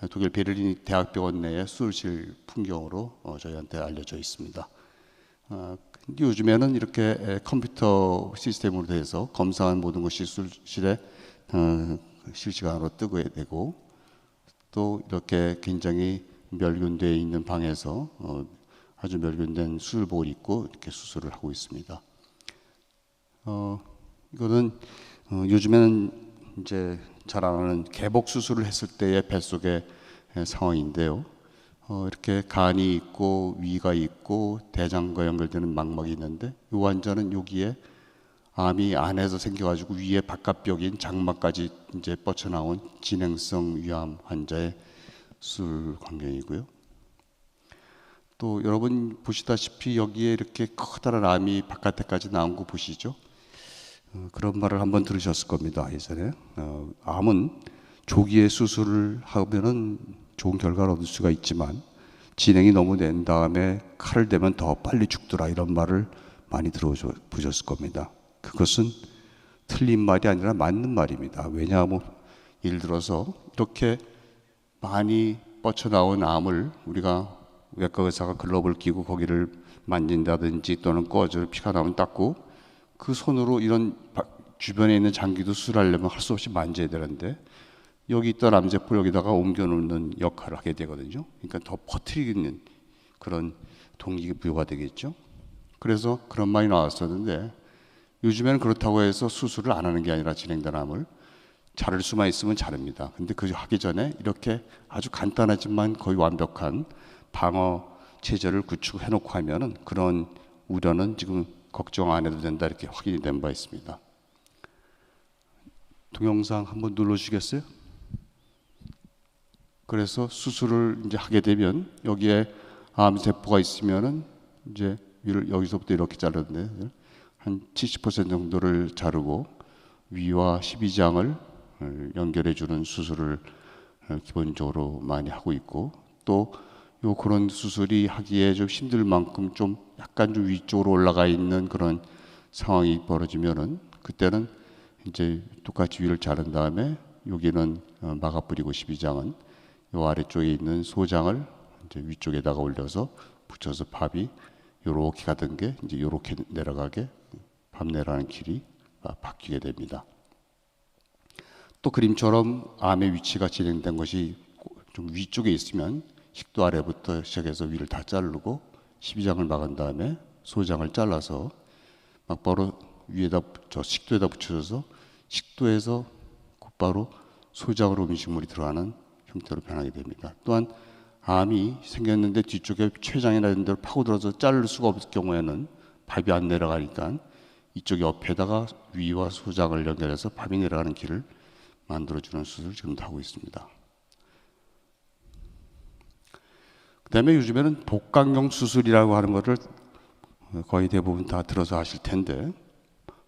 독일 베를린 대학병원 내의 수술실 풍경으로 저희한테 알려져 있습니다. 근데 요즘에는 이렇게 컴퓨터 시스템으로 돼서 검사한 모든 것이 수술실에 실시간으로 뜨게 되고, 또 이렇게 굉장히 멸균되어 있는 방에서 아주 멸균된 수술복을 입고 이렇게 수술을 하고 있습니다. 이거는 요즘에는 이제 잘 아는 개복 수술을 했을 때의 뱃속의 상황인데요. 이렇게 간이 있고 위가 있고 대장과 연결되는 망막이 있는데, 이 환자는 여기에 암이 안에서 생겨가지고 위에 바깥벽인 장막까지 이제 뻗쳐나온 진행성 위암 환자의 수술 광경이고요. 또 여러분 보시다시피 여기에 이렇게 커다란 암이 바깥에까지 나온 거 보시죠? 그런 말을 한번 들으셨을 겁니다. 예전에 암은 조기에 수술을 하면은 좋은 결과를 얻을 수가 있지만 진행이 너무 된 다음에 칼을 대면 더 빨리 죽더라, 이런 말을 많이 들어보셨을 겁니다. 그것은 틀린 말이 아니라 맞는 말입니다. 왜냐하면 예를 들어서 이렇게 많이 뻗쳐나온 암을 우리가 외과 의사가 글러브를 끼고 거기를 만진다든지 또는 꺼져 피가 나면 닦고, 그 손으로 이런 주변에 있는 장기도 수술하려면 할 수 없이 만져야 되는데, 여기 있던 암세포를 여기다가 옮겨놓는 역할을 하게 되거든요. 그러니까 더 퍼뜨리는 그런 동기부여가 되겠죠. 그래서 그런 말이 나왔었는데, 요즘에는 그렇다고 해서 수술을 안 하는 게 아니라 진행된 암을 자를 수만 있으면 자릅니다. 근데 그 하기 전에 이렇게 아주 간단하지만 거의 완벽한 방어 체제를 구축해 놓고 하면은 그런 우려는 지금 걱정 안 해도 된다, 이렇게 확인이 된 바 있습니다. 동영상 한번 눌러주시겠어요? 그래서 수술을 이제 하게 되면 여기에 암세포가 있으면은 이제 위를 여기서부터 이렇게 자르는데 한 70% 정도를 자르고 위와 십이장을 연결해 주는 수술을 기본적으로 많이 하고 있고, 또 요 그런 수술이 하기에 좀 힘들 만큼 좀 약간 좀 위쪽으로 올라가 있는 그런 상황이 벌어지면은 그때는 이제 똑같이 위를 자른 다음에 여기는 막아 뿌리고 십이장은 요 아래쪽에 있는 소장을 이제 위쪽에다가 올려서 붙여서 팝이 요렇게 가던 게 이제 요렇게 내려가게 밥 내려가는 길이 바뀌게 됩니다. 또 그림처럼 암의 위치가 진행된 것이 좀 위쪽에 있으면 식도 아래부터 시작해서 위를 다 자르고 십이장을 막은 다음에 소장을 잘라서 막바로 위에다 식도에다 붙여줘서 식도에서 곧바로 소장으로 음식물이 들어가는 형태로 변하게 됩니다. 또한 암이 생겼는데 뒤쪽에 췌장이나 이런 데로 파고들어서 자를 수가 없을 경우에는 밥이 안 내려가니까 이쪽 옆에다가 위와 소장을 연결해서 밥이 내려가는 길을 만들어주는 수술을 지금도 하고 있습니다. 그 다음에 요즘에는 복강경 수술이라고 하는 것을 거의 대부분 다 들어서 아실 텐데,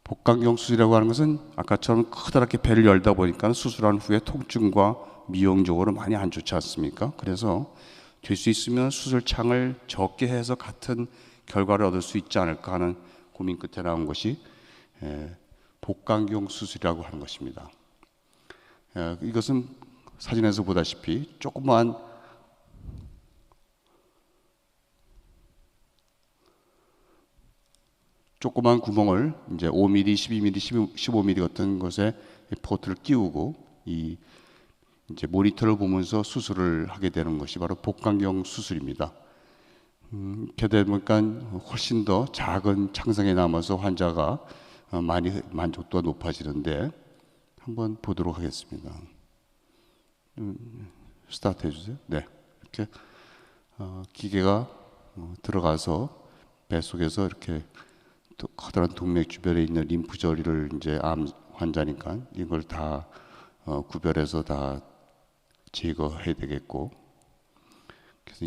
복강경 수술이라고 하는 것은 아까처럼 커다랗게 배를 열다 보니까 수술한 후에 통증과 미용적으로 많이 안 좋지 않습니까? 그래서 될 수 있으면 수술창을 적게 해서 같은 결과를 얻을 수 있지 않을까 하는 고민 끝에 나온 것이 복강경 수술이라고 하는 것입니다. 이것은 사진에서 보다시피 조그만 구멍을 이제 5mm, 12mm, 15mm 같은 것에 포트를 끼우고 이 이제 모니터를 보면서 수술을 하게 되는 것이 바로 복강경 수술입니다. 이렇게 되니까 훨씬 더 작은 창상에 남아서 환자가 많이 만족도가 높아지는데 한번 보도록 하겠습니다. 스타트 해주세요. 네, 이렇게 기계가 들어가서 배 속에서 이렇게 커다란 동맥 주변에 있는 림프절이를 이제 암 환자니까 이걸 다 구별해서 다 제거해야 되겠고, 그래서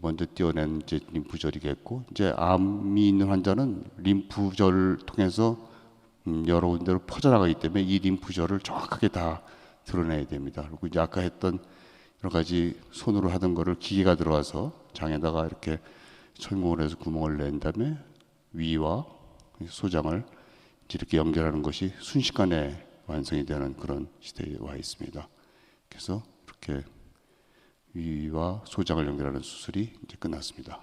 먼저 띄어낸 이제 림프절이겠고, 이제 암이 있는 환자는 림프절을 통해서 여러 군데로 퍼져나가기 때문에 이 림프절을 정확하게 다 드러내야 됩니다. 그리고 이제 아까 했던 여러 가지 손으로 하던 거를 기계가 들어와서 장에다가 이렇게 철공을 해서 구멍을 낸 다음에 위와 소장을 이렇게 연결하는 것이 순식간에 완성이 되는 그런 시대에 와 있습니다. 그래서 이렇게 위와 소장을 연결하는 수술이 이제 끝났습니다.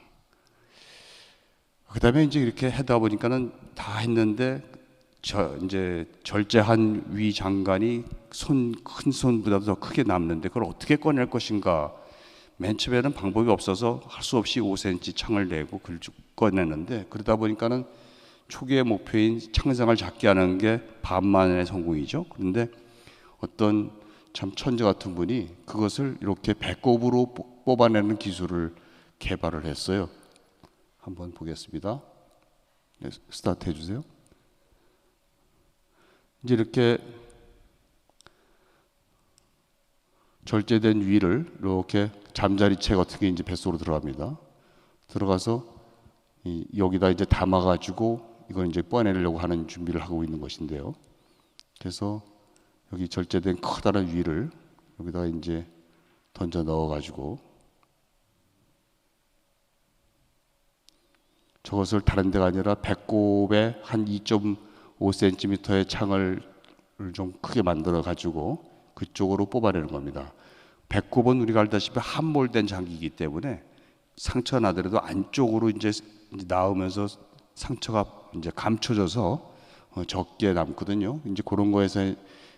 그 다음에 이제 이렇게 하다 보니까는 다 했는데 이제 절제한 위 장관이 큰 손보다도 더 크게 남는데 그걸 어떻게 꺼낼 것인가. 맨 처음에는 방법이 없어서 할 수 없이 5cm 창을 내고 그걸 쭉 꺼내는데, 그러다 보니까는 초기의 목표인 창상을 작게 하는 게 반만의 성공이죠. 그런데 어떤 참 천재 같은 분이 그것을 이렇게 배꼽으로 뽑아내는 기술을 개발을 했어요. 한번 보겠습니다. 네, 스타트 해주세요. 이제 이렇게 절제된 위를 이렇게 잠자리채 같은 게 이제 뱃속으로 들어갑니다. 들어가서 여기다 이제 담아가지고 이걸 이제 꺼내려고 하는 준비를 하고 있는 것인데요. 그래서 여기 절제된 커다란 위를 여기다가 이제 던져 넣어가지고 저것을 다른 데가 아니라 배꼽에 한 2.5cm의 창을 좀 크게 만들어 가지고 그쪽으로 뽑아내는 겁니다. 배꼽은 우리가 알다시피 함몰된 장기이기 때문에 상처가 나더라도 안쪽으로 이제 나오면서 상처가 이제 감춰져서 적게 남거든요. 이제 그런 거에서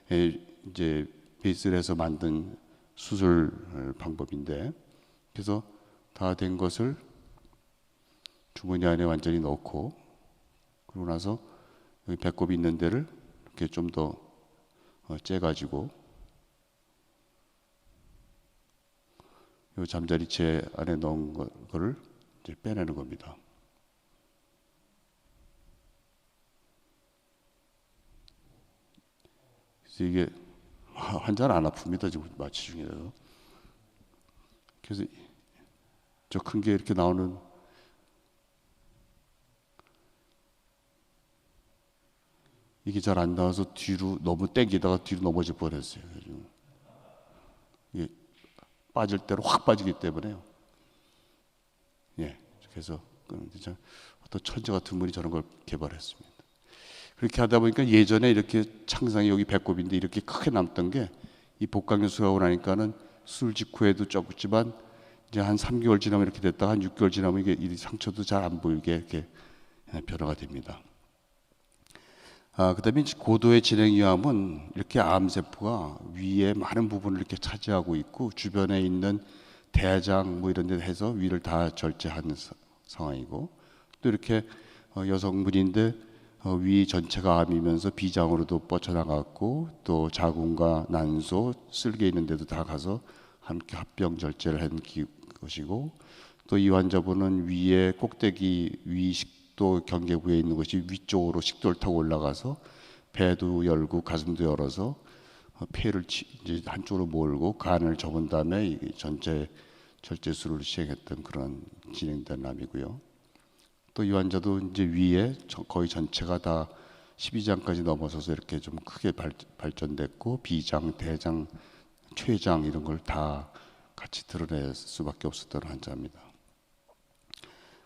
이제 베이스를 해서 만든 수술 방법인데, 그래서 다 된 것을 주머니 안에 완전히 넣고, 그러고 나서 여기 배꼽이 있는 데를 이렇게 좀 더 째가지고 이 잠자리채 안에 넣은 거를 이제 빼내는 겁니다. 그래서 이게 환자는 안 아픕니다. 지금 마취 중이라서. 그래서 저 큰 게 이렇게 나오는 이게 잘 안 나와서 뒤로 너무 땡기다가 뒤로 넘어질 뻔했어요. 이게 빠질 대로 확 빠지기 때문에요. 예, 그래서 어떤 천재 같은 분이 저런 걸 개발했습니다. 그렇게 하다 보니까 예전에 이렇게 창상이 여기 배꼽인데 이렇게 크게 남던 게 이 복강경 수술하고 나니까는 수술 직후에도 적지만 이제 한 3개월 지나면 이렇게 됐다가 한 6개월 지나면 이게 이 상처도 잘 안 보이게 이렇게 변화가 됩니다. 그다음에 고도의 진행위암은 이렇게 암세포가 위에 많은 부분을 이렇게 차지하고 있고 주변에 있는 대장 뭐 이런 데 해서 위를 다 절제하는 상황이고, 또 이렇게 여성분인데 위 전체가 암이면서 비장으로도 뻗쳐나갔고 또 자궁과 난소, 쓸개 있는 데도 다 가서 함께 합병 절제를 한 것이고, 또 이 환자분은 위에 꼭대기 위식도 경계부에 있는 것이 위쪽으로 식도를 타고 올라가서 배도 열고 가슴도 열어서 폐를 이제 한쪽으로 몰고 간을 접은 다음에 전체 절제술을 시행했던 그런 진행된 암이고요. 또 이 환자도 이제 위에 거의 전체가 다 12장까지 넘어서서 이렇게 좀 크게 발전됐고 비장, 대장 췌장 이런 걸 다 같이 드러낼 수밖에 없었던 환자입니다.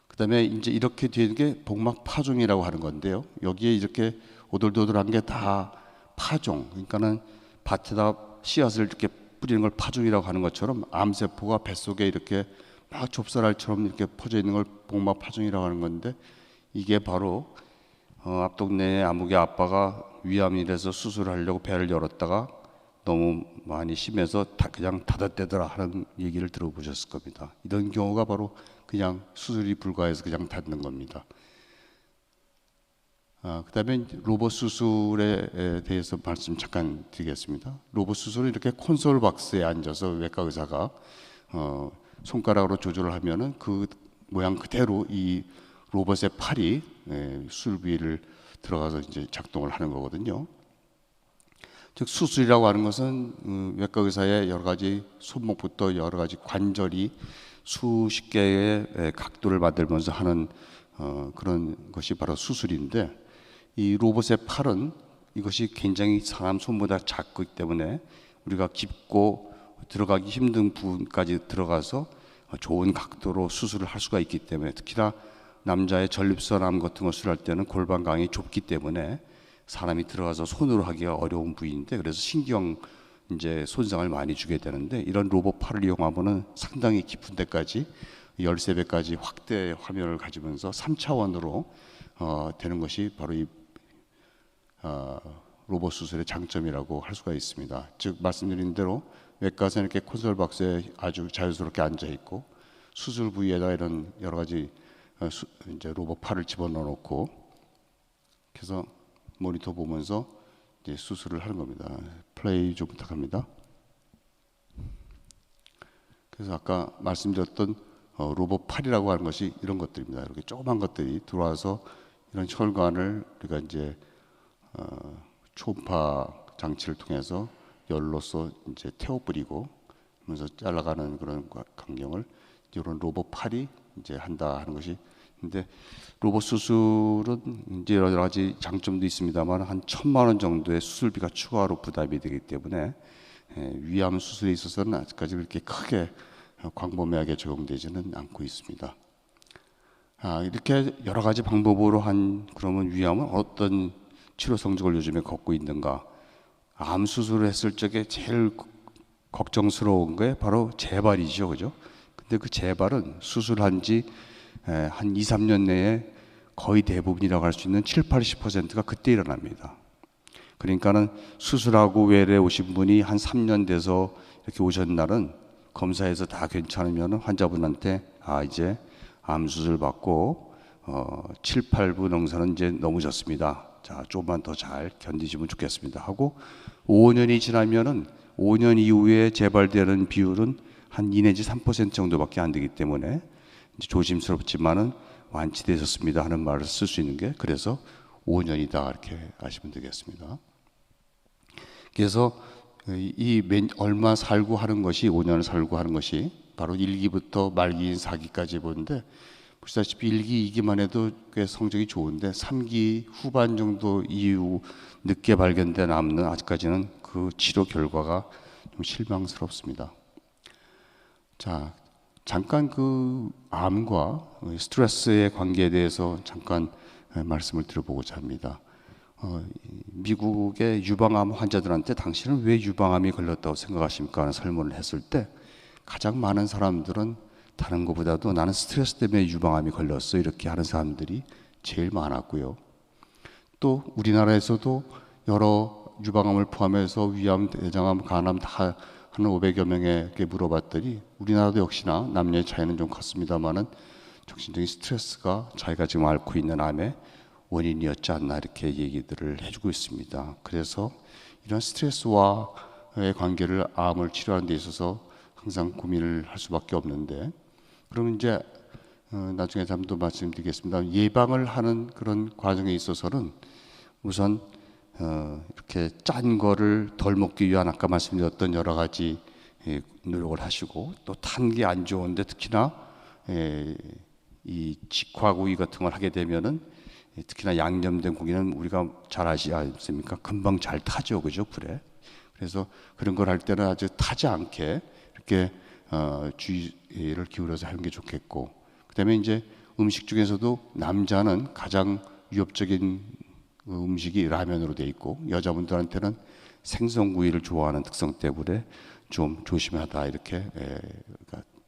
그다음에 이제 이렇게 되는 게 복막 파종이라고 하는 건데요. 여기에 이렇게 오돌도돌한 게 다 파종, 그러니까는 밭에다 씨앗을 이렇게 뿌리는 걸 파종이라고 하는 것처럼 암세포가 뱃속에 이렇게 막 좁쌀알처럼 이렇게 퍼져 있는 걸 복막 파종이라고 하는 건데, 이게 바로 앞 동네에 아무개 아빠가 위암이라서 수술하려고 배를 열었다가 너무 많이 심해서 그냥 닫았대더라 하는 얘기를 들어보셨을 겁니다. 이런 경우가 바로 그냥 수술이 불가해서 그냥 닫는 겁니다. 그다음에 로봇 수술에 대해서 말씀 잠깐 드리겠습니다. 로봇 수술은 이렇게 콘솔 박스에 앉아서 외과 의사가 손가락으로 조절을 하면은 그 모양 그대로 이 로봇의 팔이 수술 부위를 들어가서 이제 작동을 하는 거거든요. 즉 수술이라고 하는 것은 외과 의사의 여러 가지 손목부터 여러 가지 관절이 수십 개의 각도를 만들면서 하는 그런 것이 바로 수술인데, 이 로봇의 팔은 이것이 굉장히 사람 손보다 작기 때문에 우리가 깊고 들어가기 힘든 부분까지 들어가서 좋은 각도로 수술을 할 수가 있기 때문에, 특히나 남자의 전립선암 같은 걸 수술할 때는 골반강이 좁기 때문에 사람이 들어가서 손으로 하기가 어려운 부위인데, 그래서 신경 이제 손상을 많이 주게 되는데, 이런 로봇 팔을 이용하면은 상당히 깊은 데까지 13배까지 확대 화면을 가지면서 3차원으로 되는 것이 바로 이 로봇 수술의 장점이라고 할 수가 있습니다. 즉 말씀드린 대로 외과에서는 이렇게 콘솔 박스에 아주 자유스럽게 앉아 있고, 수술 부위에다 이런 여러 가지 이제 로봇 팔을 집어넣어 놓고, 그래서 모니터 보면서 이제 수술을 하는 겁니다. 플레이 좀 부탁합니다. 그래서 아까 말씀드렸던 로봇 팔이라고 하는 것이 이런 것들입니다. 이렇게 조그만 것들이 들어와서 이런 혈관을 우리가 이제 초음파 장치를 통해서 열로서 이제 태워 뿌리고 하면서 잘라가는 그런 광경을 이런 로봇 팔이 이제 한다 하는 것이. 근데 로봇 수술은 이제 여러 가지 장점도 있습니다만 한 1,000만 원 정도의 수술비가 추가로 부담이 되기 때문에 위암 수술에 있어서는 아직까지 그렇게 크게 광범위하게 적용되지는 않고 있습니다. 이렇게 여러 가지 방법으로 그러면 위암은 어떤 치료 성적을 요즘에 걷고 있는가? 암 수술을 했을 적에 제일 걱정스러운 게 바로 재발이죠, 그죠? 근데 그 재발은 수술한 지 한 2, 3년 내에 거의 대부분이라고 할 수 있는 7, 80%가 그때 일어납니다. 그러니까는 수술하고 외래 오신 분이 한 3년 돼서 이렇게 오신 날은 검사해서 다 괜찮으면 환자분한테 이제 암 수술 받고 7, 8부 능선은 이제 넘으셨습니다. 자, 조금만 더 잘 견디시면 좋겠습니다 하고 5년이 지나면은 5년 이후에 재발되는 비율은 한 2 내지 3% 정도밖에 안 되기 때문에 이제 조심스럽지만은 완치되셨습니다 하는 말을 쓸 수 있는 게, 그래서 5년이다 이렇게 아시면 되겠습니다. 그래서 얼마 살고 하는 것이 5년을 살고 하는 것이 바로 1기부터 말기인 4기까지 보는데, 보시다시피 1기, 2기만 해도 꽤 성적이 좋은데 3기 후반 정도 이후 늦게 발견된 암은 아직까지는 그 치료 결과가 좀 실망스럽습니다. 자, 잠깐 그 암과 스트레스의 관계에 대해서 잠깐 말씀을 드려보고자 합니다. 미국의 유방암 환자들한테 당신은 왜 유방암이 걸렸다고 생각하십니까? 하는 설문을 했을 때 가장 많은 사람들은 다른 것보다도 나는 스트레스 때문에 유방암이 걸렸어 이렇게 하는 사람들이 제일 많았고요. 또 우리나라에서도 여러 유방암을 포함해서 위암, 대장암, 간암 다 한 500여 명에게 물어봤더니 우리나라도 역시나 남녀의 차이는 좀 컸습니다만은 정신적인 스트레스가 자기가 지금 앓고 있는 암의 원인이었지 않나 이렇게 얘기들을 해주고 있습니다. 그래서 이런 스트레스와의 관계를 암을 치료하는 데 있어서 항상 고민을 할 수밖에 없는데, 그러면 이제 나중에 잠도 말씀드리겠습니다. 예방을 하는 그런 과정에 있어서는 우선 이렇게 짠 거를 덜 먹기 위한 아까 말씀드렸던 여러 가지 노력을 하시고, 또 탄 게 안 좋은데 특히나 이 직화구이 같은 걸 하게 되면은 특히나 양념된 고기는 우리가 잘 아시지 않습니까? 금방 잘 타죠, 그죠? 불에. 그래서 그런 걸 할 때는 아주 타지 않게 이렇게 주의를 기울여서 하는 게 좋겠고, 그다음에 이제 음식 중에서도 남자는 가장 위협적인 음식이 라면으로 돼 있고 여자분들한테는 생선구이를 좋아하는 특성 때문에 좀 조심하다 이렇게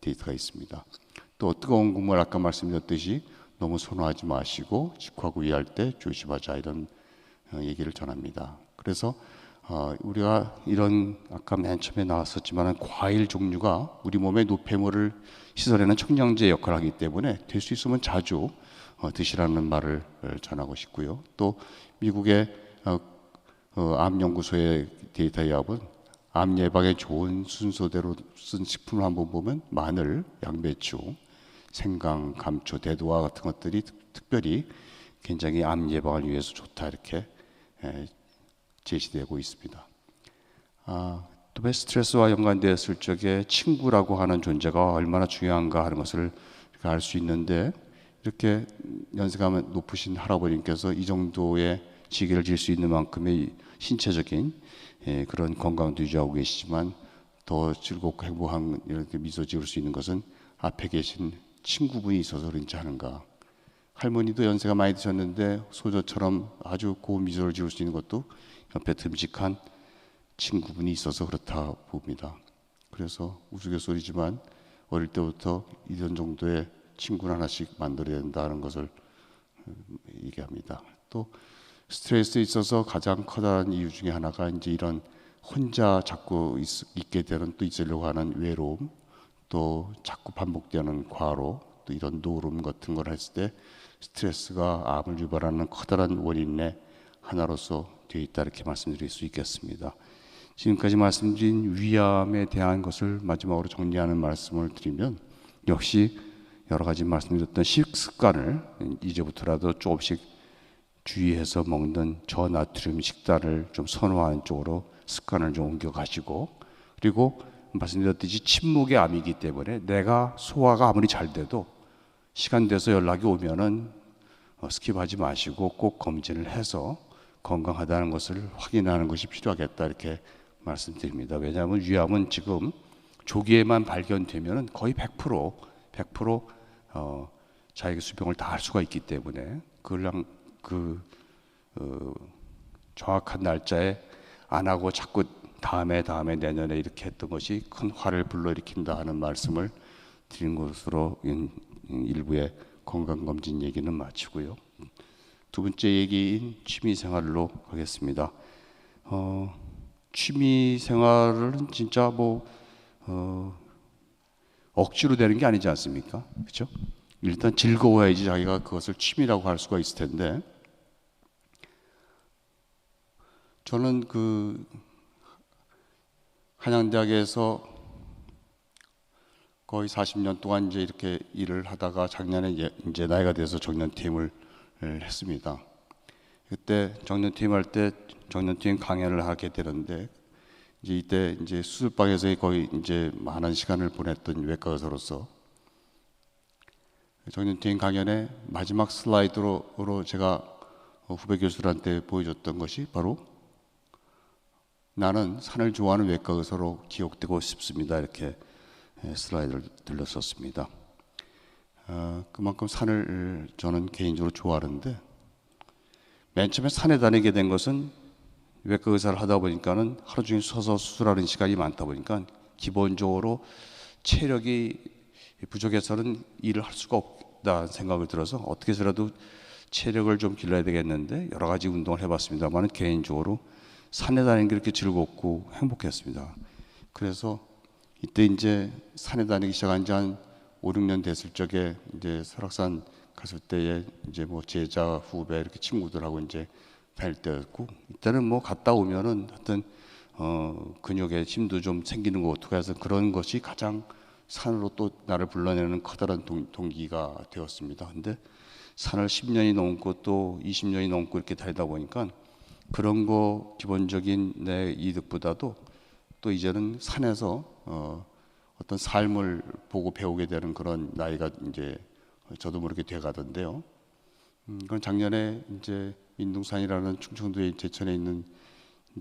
데이터가 있습니다. 또 뜨거운 국물 아까 말씀드렸듯이 너무 선호하지 마시고 직화구 이할 때 조심하자 이런 얘기를 전합니다. 그래서 우리가 이런 아까 맨 처음에 나왔었지만 과일 종류가 우리 몸의 노폐물을 씻어내는 청량제 역할을 하기 때문에 될 수 있으면 자주 드시라는 말을 전하고 싶고요. 또 미국의 암연구소의 데이터에 의하면 암 예방에 좋은 순서대로 쓴 식품을 한번 보면 마늘, 양배추, 생강, 감초, 대두와 같은 것들이 특별히 굉장히 암 예방을 위해서 좋다 이렇게 제시되고 있습니다. 또 스트레스와 연관되었을 적에 친구라고 하는 존재가 얼마나 중요한가 하는 것을 알 수 있는데, 이렇게 연세가 높으신 할아버님께서 이 정도의 지게를 질 수 있는 만큼의 신체적인 그런 건강도 유지하고 계시지만 더 즐겁고 행복한 이렇게 미소 지을 수 있는 것은 앞에 계신 친구분이 있어서 그런지 하는가. 할머니도 연세가 많이 드셨는데 소저처럼 아주 고운 미소를 지을 수 있는 것도 옆에 듬직한 친구분이 있어서 그렇다 봅니다. 그래서 우스갯소리지만 어릴 때부터 이런 정도의 친구를 하나씩 만들어야 된다는 것을 얘기합니다. 또 스트레스에 있어서 가장 커다란 이유 중에 하나가 이제 이런 혼자 자꾸 있게 되는, 또 있으려고 하는 외로움, 또 자꾸 반복되는 과로, 또 이런 노름 같은 걸 했을 때 스트레스가 암을 유발하는 커다란 원인의 하나로서 되어 있다 이렇게 말씀드릴 수 있겠습니다. 지금까지 말씀드린 위암에 대한 것을 마지막으로 정리하는 말씀을 드리면, 역시 여러 가지 말씀드렸던 식습관을 이제부터라도 조금씩 주의해서 먹는 저나트륨 식단을 좀 선호하는 쪽으로 습관을 좀 옮겨가시고, 그리고 말씀드렸듯이 침묵의 암이기 때문에 내가 소화가 아무리 잘 돼도 시간 돼서 연락이 오면은 스킵하지 마시고 꼭 검진을 해서 건강하다는 것을 확인하는 것이 필요하겠다 이렇게 말씀드립니다. 왜냐하면 위암은 지금 조기에만 발견되면은 거의 100% 자기 수병을 다 할 수가 있기 때문에 그 정확한 날짜에 안 하고 자꾸 다음에 내년에 이렇게 했던 것이 큰 화를 불러일으킨다 하는 말씀을 드린 것으로 일부의 건강검진 얘기는 마치고요. 두 번째 얘기인 취미생활로 가겠습니다. 취미생활은 진짜 억지로 되는 게 아니지 않습니까? 그렇죠? 일단 즐거워야지 자기가 그것을 취미라고 할 수가 있을 텐데, 저는 한양대학에서 거의 40년 동안 이제 이렇게 일을 하다가 작년에 이제 나이가 돼서 정년퇴임을 했습니다. 그때 정년퇴임 할 때 정년퇴임 강연을 하게 되는데, 이때 이제 수술방에서 거의 이제 많은 시간을 보냈던 외과 의사로서 정년퇴임 강연의 마지막 슬라이드로 제가 후배 교수들한테 보여줬던 것이 바로 나는 산을 좋아하는 외과 의사로 기억되고 싶습니다 이렇게 슬라이드를 들렸었습니다. 그만큼 산을 저는 개인적으로 좋아하는데, 맨 처음에 산에 다니게 된 것은 외과 의사를 하다 보니까는 하루 종일 서서 수술하는 시간이 많다 보니까 기본적으로 체력이 부족해서는 일을 할 수가 없다는 생각을 들어서 어떻게 해서라도 체력을 좀 길러야 되겠는데 여러 가지 운동을 해봤습니다만 개인적으로 산에 다니는 게 그렇게 즐겁고 행복했습니다. 그래서 이때 이제 산에 다니기 시작한 지 한 5, 6년 됐을 적에 이제 설악산 갔을 때에 이제 제자 후배 이렇게 친구들하고 이제 다닐 때였고, 이때는 갔다 오면은 하여튼 근육에 힘도 좀 생기는 것 같고 해서 그런 것이 가장 산으로 또 나를 불러내는 커다란 동기가 되었습니다. 근데 산을 10년이 넘고 또 20년이 넘고 이렇게 다니다 보니까 그런 거 기본적인 내 이득보다도 또 이제는 산에서 어떤 삶을 보고 배우게 되는 그런 나이가 이제 저도 모르게 돼가던데요. 그건 작년에 이제 민둥산이라는 충청도의 제천에 있는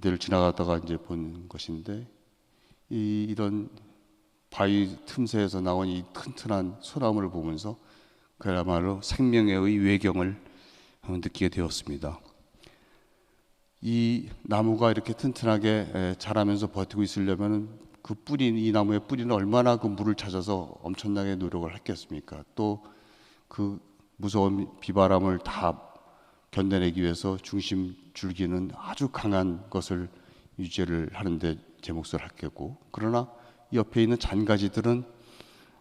데를 지나가다가 이제 본 것인데 이런 바위 틈새에서 나온 이 튼튼한 소나무를 보면서 그야말로 생명의 외경을 느끼게 되었습니다. 이 나무가 이렇게 튼튼하게 자라면서 버티고 있으려면 그 뿌리, 이 나무의 뿌리는 얼마나 그 물을 찾아서 엄청나게 노력을 했겠습니까? 또 그 무서운 비바람을 다 견뎌내기 위해서 중심 줄기는 아주 강한 것을 유지를 하는데 제 몫을 했겠고, 그러나 옆에 있는 잔가지들은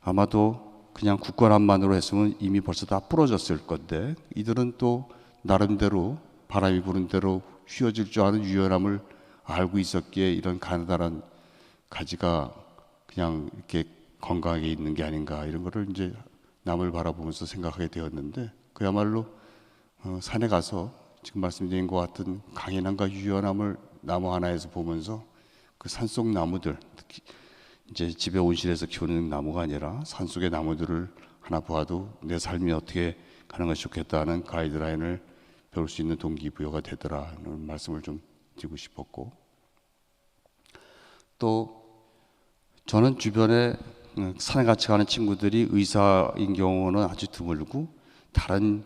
아마도 그냥 굳건함만으로 했으면 이미 벌써 다 부러졌을 건데, 이들은 또 나름대로 바람이 부는 대로 휘어질 줄 아는 유연함을 알고 있었기에 이런 가느다란 가지가 그냥 이렇게 건강하게 있는 게 아닌가, 이런 거를 이제 남을 바라보면서 생각하게 되었는데, 그야말로 산에 가서 지금 말씀드린 것 같은 강인함과 유연함을 나무 하나에서 보면서 그 산속 나무들, 특히 이제 집에 온실에서 키우는 나무가 아니라 산속의 나무들을 하나 보아도 내 삶이 어떻게 가는 것이 좋겠다는 가이드라인을 배울 수 있는 동기부여가 되더라는 말씀을 좀 드리고 싶었고, 또 저는 주변에 산에 같이 가는 친구들이 의사인 경우는 아주 드물고 다른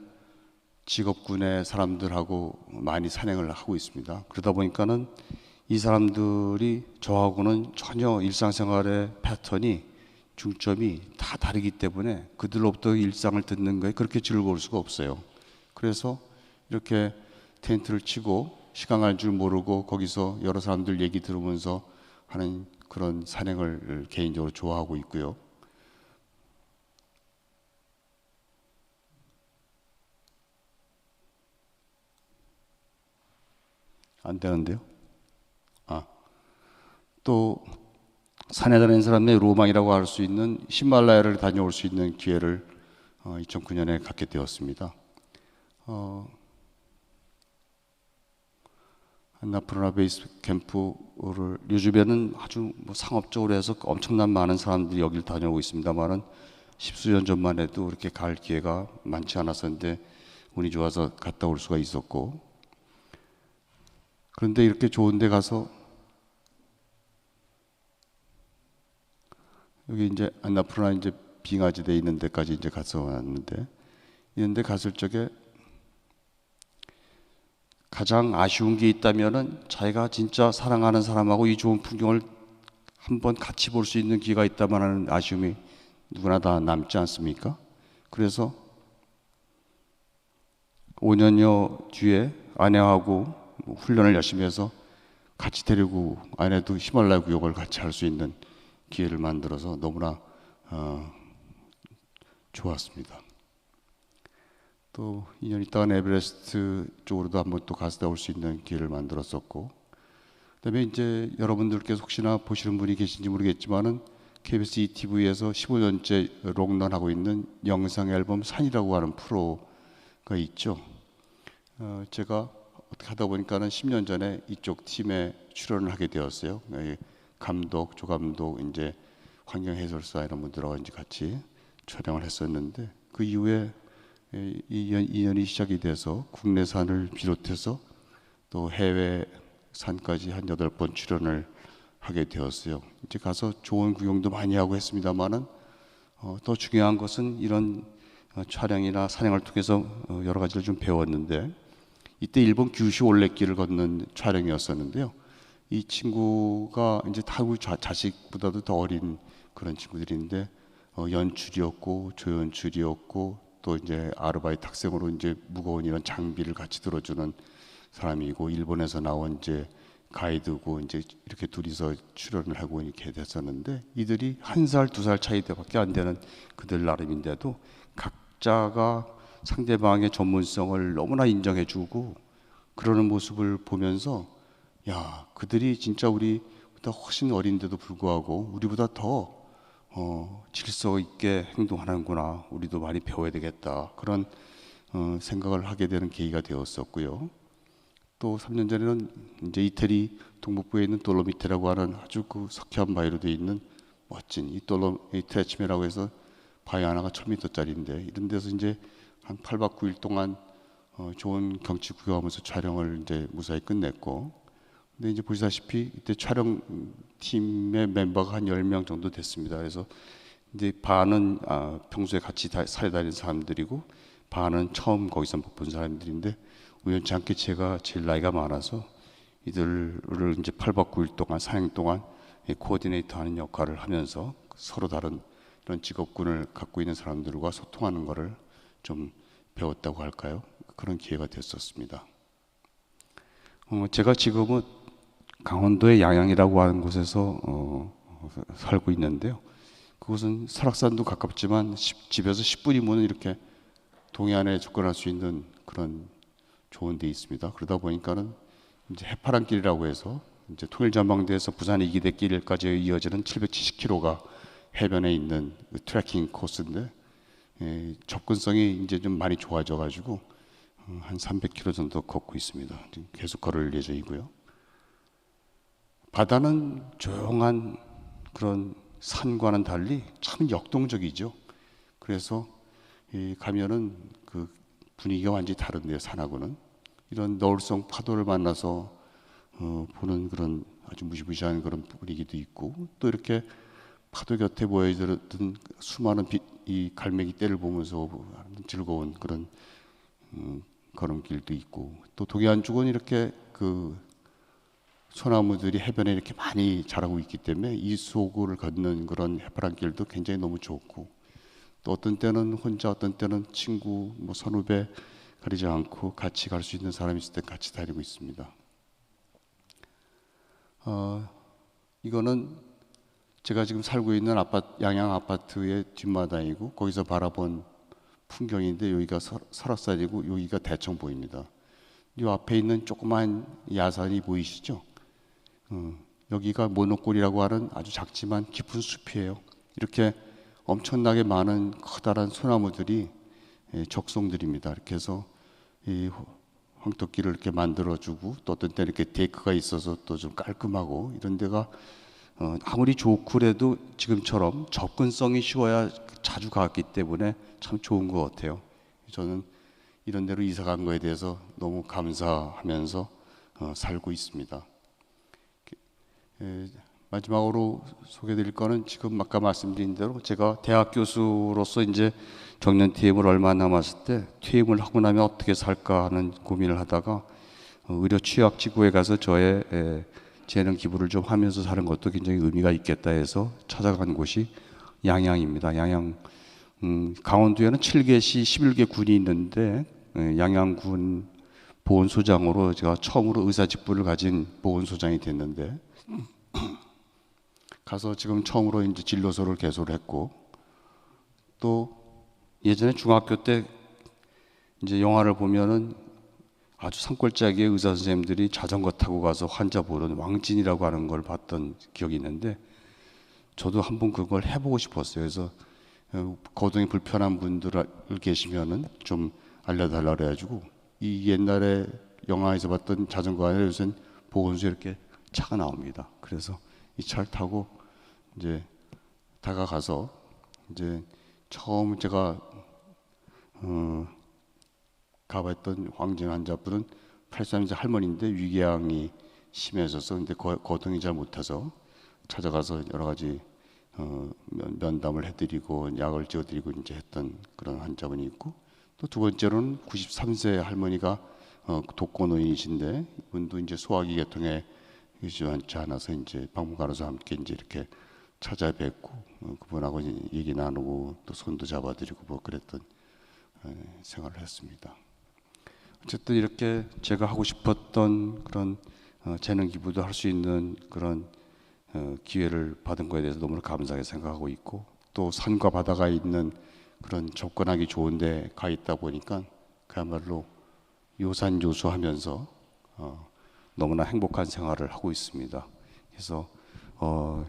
직업군의 사람들하고 많이 산행을 하고 있습니다. 그러다 보니까는 이 사람들이 저하고는 전혀 일상생활의 패턴이 중점이 다 다르기 때문에 그들로부터 일상을 듣는 거에 그렇게 즐거울 수가 없어요. 그래서 이렇게 텐트를 치고 시간 갈 줄 모르고 거기서 여러 사람들 얘기 들으면서 하는 그런 산행을 개인적으로 좋아하고 있고요. 안 되는데요. 또 산에 다니는 사람의 로망이라고 할 수 있는 히말라야를 다녀올 수 있는 기회를 2009년에 갖게 되었습니다. 안나푸르나 베이스 캠프를 요즘에는 아주 상업적으로 해서 엄청난 많은 사람들이 여기를 다녀오고 있습니다만은 십수년 전만 해도 그렇게 갈 기회가 많지 않았었는데 운이 좋아서 갔다 올 수가 있었고, 그런데 이렇게 좋은 데 가서 여기 이제 안나푸르나 이제 빙하지대에 있는 데까지 이제 가서 왔는데, 이런 데 갔을 적에 가장 아쉬운 게 있다면은 자기가 진짜 사랑하는 사람하고 이 좋은 풍경을 한번 같이 볼 수 있는 기회가 있다만 하는 아쉬움이 누구나 다 남지 않습니까? 그래서 5년여 뒤에 아내하고 훈련을 열심히 해서 같이 데리고 아내도 히말라야 구역을 같이 할 수 있는 기회를 만들어서 너무나 좋았습니다. 또 2년 있다가 에베레스트 쪽으로도 한번 또 가서 올 수 있는 기회를 만들었었고, 그다음에 이제 여러분들께서 혹시나 보시는 분이 계신지 모르겠지만은 KBS ETV에서 15년째 롱런하고 있는 영상 앨범 산이라고 하는 프로가 있죠. 제가 어떻게 하다 보니까는 10년 전에 이쪽 팀에 출연을 하게 되었어요. 감독, 조감독, 이제 환경 해설사 이런 분들하고 이제 같이 촬영을 했었는데, 그 이후에 2년이 시작이 돼서 국내산을 비롯해서 또 해외 산까지 한 8번 출연을 하게 되었어요. 이제 가서 좋은 구경도 많이 하고 했습니다만은 더 중요한 것은 이런 촬영이나 산행을 통해서 여러 가지를 좀 배웠는데, 이때 일본 규슈 올레길을 걷는 촬영이었었는데요. 이 친구가 이제 타구 자식보다도 더 어린 그런 친구들인데 연출이었고 조연출이었고 또 이제 아르바이트 학생으로 이제 무거운 이런 장비를 같이 들어주는 사람이고, 일본에서 나온 이제 가이드고, 이제 이렇게 둘이서 출연을 하고 이렇게 됐었는데, 이들이 1살, 2살 차이밖에 안 되는 그들 나름인데도 각자가 상대방의 전문성을 너무나 인정해주고 그러는 모습을 보면서, 야, 그들이 진짜 우리보다 훨씬 어린데도 불구하고 우리보다 더 질서 있게 행동하는구나, 우리도 많이 배워야 되겠다, 그런 생각을 하게 되는 계기가 되었었고요. 또 3년 전에는 이제 이태리 동북부에 있는 돌로미테라고 하는 아주 그 석회암 바위로 되어 있는 멋진 이 돌로미테 아침이라고 해서 바위 하나가 1000m짜리인데, 이런 데서 이제 한 8박 9일 동안 좋은 경치 구경하면서 촬영을 이제 무사히 끝냈고, 근데 이제 보시다시피 이때 촬영 팀의 멤버가 한 10명 정도 됐습니다. 그래서 이제 반은 평소에 같이 살아다니는 사람들이고 반은 처음 거기서 본 사람들인데 우연치 않게 제가 제일 나이가 많아서 이들을 이제 8박 9일 동안 사행 동안 코어디네이터 하는 역할을 하면서 서로 다른 이런 직업군을 갖고 있는 사람들과 소통하는 것을 좀 배웠다고 할까요? 그런 기회가 됐었습니다. 제가 지금은 강원도의 양양이라고 하는 곳에서 살고 있는데요. 그곳은 설악산도 가깝지만 집에서 10분이면 이렇게 동해안에 접근할 수 있는 그런 좋은 데 있습니다. 그러다 보니까는 이제 해파랑길이라고 해서 이제 통일전망대에서 부산 이기대길까지 이어지는 770km가 해변에 있는 그 트레킹 코스인데 접근성이 이제 좀 많이 좋아져 가지고 한 300km 정도 걷고 있습니다. 지금 계속 걸을 예정이고요. 바다는 조용한 그런 산과는 달리 참 역동적이죠. 그래서 가면은 그 분위기가 완전히 다른데요. 산하고는 이런 너울성 파도를 만나서 보는 그런 아주 무시무시한 그런 분위기도 있고 또 이렇게 파도 곁에 보여지던 수많은 이 갈매기 떼를 보면서 즐거운 그런 걸음길도 있고 또 동해안 쪽은 이렇게 그 소나무들이 해변에 이렇게 많이 자라고 있기 때문에 이 속을 걷는 그런 해파랑길도 굉장히 너무 좋고 또 어떤 때는 혼자 어떤 때는 친구 뭐 선후배 가리지 않고 같이 갈 수 있는 사람이 있을 때 같이 다니고 있습니다. 이거는 제가 지금 살고 있는 양양 아파트의 뒷마당이고 거기서 바라본 풍경인데 여기가 설악산이고 여기가 대청보입니다. 이 앞에 있는 조그만 야산이 보이시죠? 여기가 모노골이라고 하는 아주 작지만 깊은 숲이에요. 이렇게 엄청나게 많은 커다란 소나무들이 적송들입니다. 이렇게 해서 이 황토길을 이렇게 만들어주고 또 어떤 때는 이렇게 데크가 있어서 또 좀 깔끔하고 이런 데가 아무리 좋고 그래도 지금처럼 접근성이 쉬워야 자주 갔기 때문에 참 좋은 것 같아요. 저는 이런 데로 이사 간 거에 대해서 너무 감사하면서 살고 있습니다. 마지막으로 소개드릴 거는 지금 아까 말씀드린 대로 제가 대학 교수로서 이제 정년 퇴임을 얼마 남았을 때 퇴임을 하고 나면 어떻게 살까 하는 고민을 하다가 의료 취약지구에 가서 저의 재능 기부를 좀 하면서 사는 것도 굉장히 의미가 있겠다 해서 찾아간 곳이 양양입니다. 양양 강원도에는 7개시 11개 군이 있는데 양양군 보훈소장으로 제가 처음으로 의사 직분을 가진 보훈소장이 됐는데 가서 지금 처음으로 이제 진로서를 개소를 했고 또 예전에 중학교 때 이제 영화를 보면은 아주 산골짜기에 의사 선생님들이 자전거 타고 가서 환자 보는 왕진이라고 하는 걸 봤던 기억이 있는데 저도 한번 그걸 해보고 싶었어요. 그래서 거동이 불편한 분들 계시면은 좀 알려달라 그래가지고 이 옛날에 영화에서 봤던 자전거 아니라 요새는 보건소에 이렇게 차가 나옵니다. 그래서 이 차를 타고 이제 다가가서 이제 처음 제가 가봤던 황진 환자분은 83세 할머니인데 위궤양이 심해져서 근데 거동이 잘 못해서 찾아가서 여러 가지 면담을 해드리고 약을 지어드리고 이제 했던 그런 환자분이 있고 또 두 번째로는 93세 할머니가 독거노인이신데 이분도 이제 소화기 계통에 유지하지 않아서 이제 방문간호사 함께 이제 이렇게 찾아뵙고 그분하고 얘기 나누고 또 손도 잡아드리고 뭐 그랬던 생활을 했습니다. 어쨌든 이렇게 제가 하고 싶었던 그런 재능 기부도 할 수 있는 그런 기회를 받은 거에 대해서 너무나 감사하게 생각하고 있고 또 산과 바다가 있는 그런 접근하기 좋은 데 가 있다 보니까 그야말로 요산요수하면서 너무나 행복한 생활을 하고 있습니다. 그래서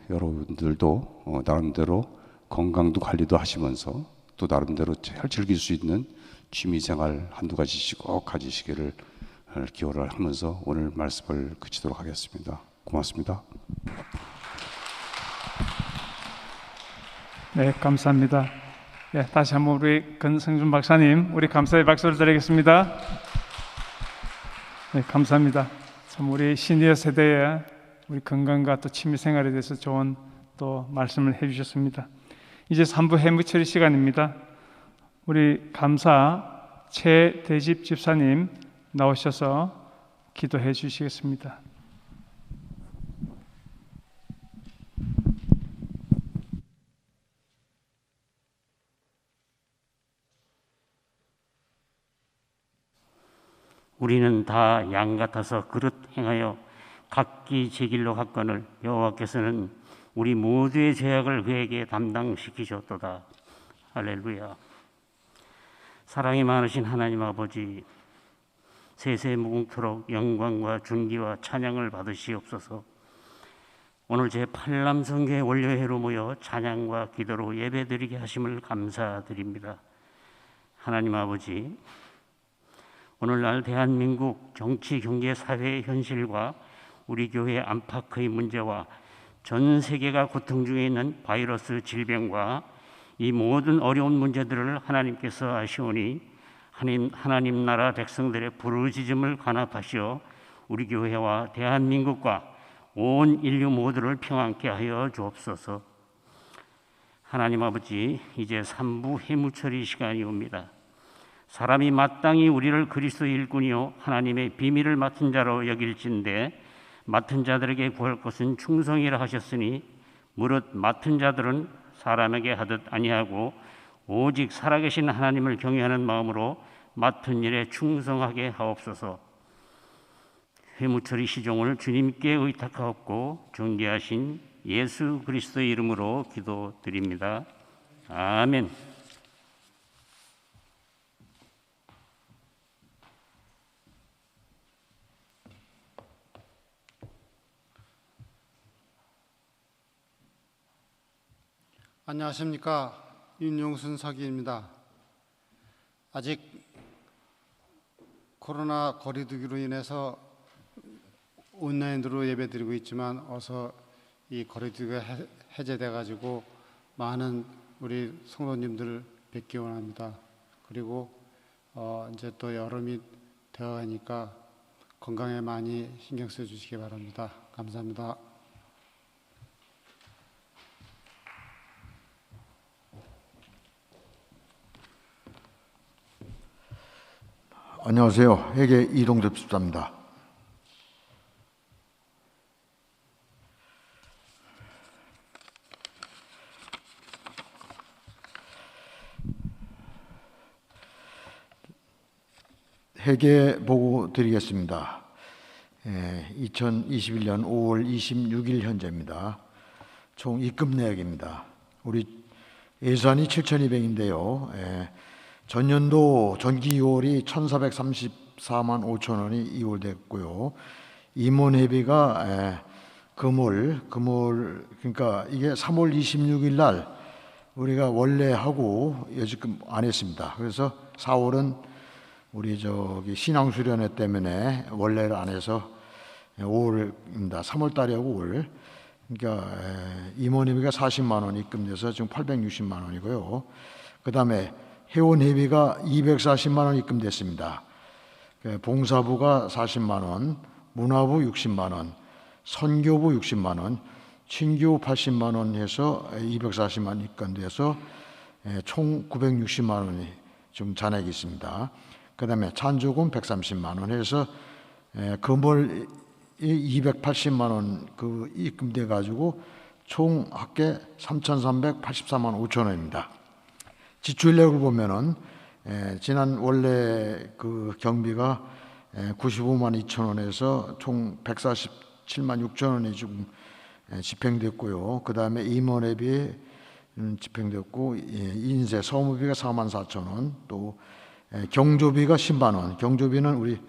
여러분들도 나름대로 건강도 관리도 하시면서 또 나름대로 잘 즐길 수 있는 취미생활 한두 가지씩 꼭 가지시기를 기원을 하면서 오늘 말씀을 그치도록 하겠습니다. 고맙습니다. 네, 감사합니다. 네, 다시 한번 우리 권성준 박사님, 우리 감사의 박수를 드리겠습니다. 네, 감사합니다. 참 우리 시니어 세대의 우리 건강과 또 취미생활에 대해서 좋은 또 말씀을 해주셨습니다. 이제 3부 해무처리 시간입니다. 우리 감사 최대집 집사님 나오셔서 기도해 주시겠습니다. 우리는 다 양 같아서 그릇 행하여 각기 제 길로 갔거늘 여호와께서는 우리 모두의 죄악을 그에게 담당시키셨도다. 할렐루야. 사랑이 많으신 하나님 아버지, 세세 무궁토록 영광과 존귀와 찬양을 받으시옵소서. 오늘 제8남성교회 원료회로 모여 찬양과 기도로 예배드리게 하심을 감사드립니다. 하나님 아버지, 오늘날 대한민국 정치, 경제, 사회의 현실과 우리 교회 안팎의 문제와 전 세계가 고통 중에 있는 바이러스 질병과 이 모든 어려운 문제들을 하나님께서 아시오니 하나님 나라 백성들의 부르짖음을 간합하시어 우리 교회와 대한민국과 온 인류 모두를 평안케 하여 주옵소서. 하나님 아버지, 이제 3부 해무처리 시간이 옵니다. 사람이 마땅히 우리를 그리스도의 일꾼이요 하나님의 비밀을 맡은 자로 여길진대 맡은 자들에게 구할 것은 충성이라 하셨으니 무릇 맡은 자들은 사람에게 하듯 아니하고 오직 살아계신 하나님을 경외하는 마음으로 맡은 일에 충성하게 하옵소서. 회무처리 시종을 주님께 의탁하옵고 존귀하신 예수 그리스도의 이름으로 기도드립니다. 아멘. 안녕하십니까. 윤용순 서기입니다. 아직 코로나 거리두기로 인해서 온라인으로 예배드리고 있지만 어서 이 거리두기가 해제돼 가지고 많은 우리 성도님들을 뵙기 원합니다. 그리고 이제 또 여름이 되어 가니까 건강에 많이 신경 써 주시기 바랍니다. 감사합니다. 안녕하세요. 회계 이동섭 집사입니다. 회계 보고 드리겠습니다. 2021년 5월 26일 현재입니다. 총 입금 내역입니다. 우리 예산이 7,200인데요. 전년도 전기 2월이 1,434만 5천 원이 이월됐고요. 임원회비가 금월 그러니까 이게 3월 26일 날 우리가 원래 하고 여지금 안 했습니다. 그래서 4월은 우리 신앙수련회 때문에 원래를 안 해서 5월입니다. 3월 달에 하고 5월. 그러니까 임원회비가 40만 원 입금돼서 지금 860만 원이고요. 그 다음에 회원회비가 240만 원 입금됐습니다. 봉사부가 40만 원, 문화부 60만 원, 선교부 60만 원, 친교 80만 원 해서 240만 원 입금돼서 총 960만 원이 지금 잔액이 있습니다. 그 다음에 찬조금 130만 원 해서 금월 280만 원 입금돼 가지고 총 합계 3,384만 5천 원입니다. 지출액을 보면은 지난 원래 그 경비가 95만 2천 원에서 총 147만 6천 원이 지금 집행됐고요. 그 다음에 임원회비 집행됐고 인쇄 서무비가 4만 4천 원, 또 경조비가 10만 원. 경조비는 우리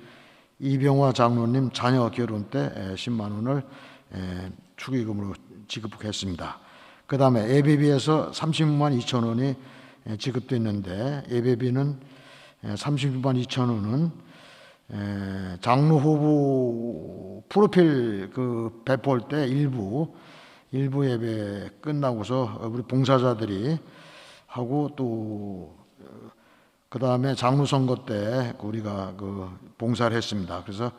이병화 장로님 자녀 결혼 때 10만 원을 축의금으로 지급했습니다. 그 다음에 예배비에서 36만 2천 원이 지급됐는데 예배비는 36만 2천 원은 장로 후보 프로필 배포할 때 일부 예배 끝나고서 우리 봉사자들이 하고 또 그 다음에 장로 선거 때 우리가 봉사를 했습니다. 그래서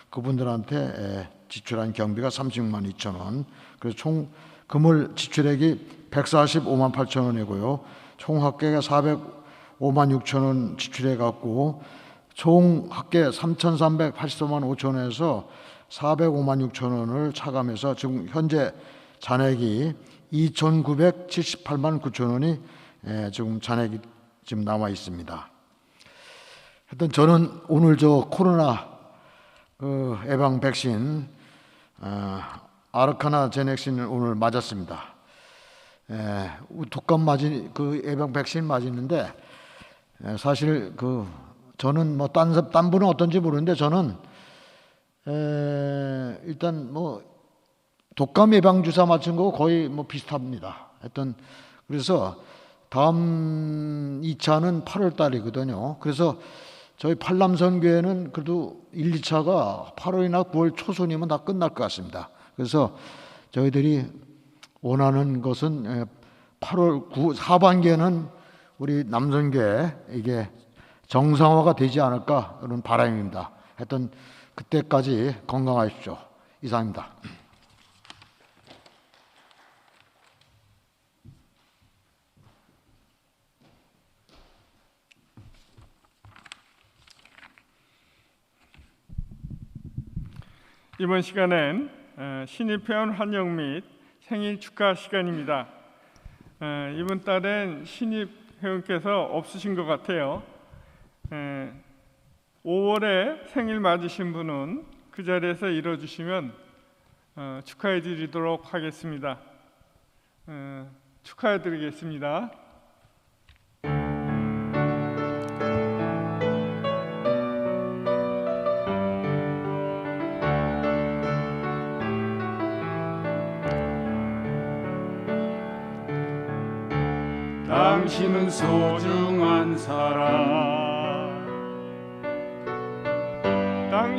그분들한테 지출한 경비가 36만 2천 원. 그래서 총 그물 지출액이 145만 8천 원이고요. 총 합계가 405만 6천 원 지출해 갖고 총 합계 3,384만 5천 원에서 405만 6천 원을 차감해서 지금 현재 잔액이 2,978만 9천 원이 지금 잔액이 지금 남아 있습니다. 하여튼 저는 오늘 저 코로나 예방 백신 아르카나 제넥신을 오늘 맞았습니다. 독감 맞은 그 예방 백신 맞았는데 사실 저는 뭐 딴 분은 어떤지 모르는데 저는 일단 뭐 독감 예방 주사 맞은 거 거의 뭐 비슷합니다. 하여튼 그래서 다음 2차는 8월 달이거든요. 그래서 저희 팔남선교회는 그래도 1, 2차가 8월이나 9월 초순이면 다 끝날 것 같습니다. 그래서 저희들이 원하는 것은 8월 9 하반기에는 우리 남선교회 이게 정상화가 되지 않을까 그런 바람입니다. 하여튼 그때까지 건강하십시오. 이상입니다. 이번 시간은 신입회원 환영 및 생일 축하 시간입니다. 이번 달엔 신입회원께서 없으신 것 같아요. 5월에 생일 맞으신 분은 그 자리에서 일어주시면 축하해 드리도록 하겠습니다. 축하해 드리겠습니다. 당신은 소중한 사람,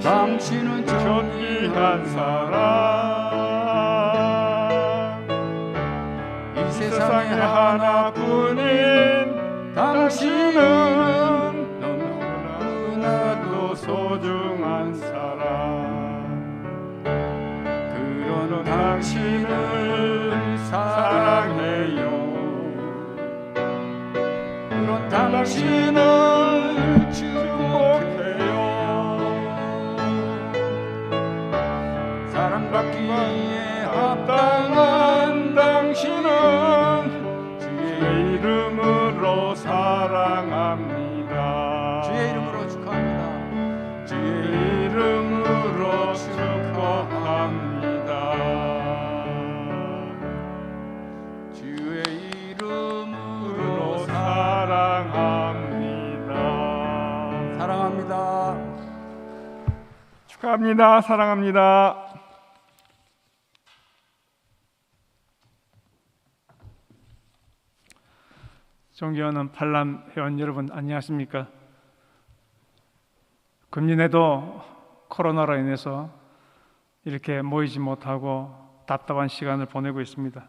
당신은 존귀한 사람, 이 세상에 하나뿐인 당신은 너무나도 소중한 사람. 그런 당신을 사랑해요. 당신을 축복해요. 사랑받기에 합당한 당신은 주의 이름으로 사랑합니다. 주의 이름으로 축하합니다. 주의 이름으로 축복합니다. 주의 이름으로 사랑합니다. 축하합니다. 사랑합니다. 존경하는 팔람 회원 여러분, 안녕하십니까? 금년에도 코로나로 인해서 이렇게 모이지 못하고 답답한 시간을 보내고 있습니다.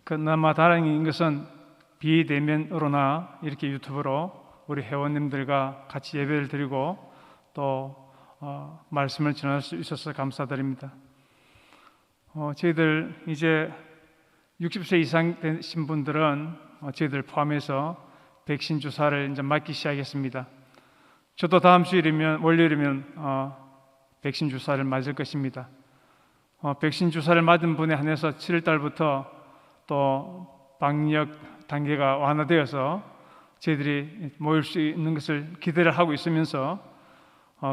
그나마 다행인 것은 비대면으로나 이렇게 유튜브로 우리 회원님들과 같이 예배를 드리고 또 말씀을 전할 수 있어서 감사드립니다. 저희들 이제 60세 이상 되신 분들은 저희들 포함해서 백신 주사를 이제 맞기 시작했습니다. 저도 다음 주일이면 월요일이면 백신 주사를 맞을 것입니다. 백신 주사를 맞은 분에 한해서 7월 달부터 또 방역 단계가 완화되어서 저희들이 모일 수 있는 것을 기대를 하고 있으면서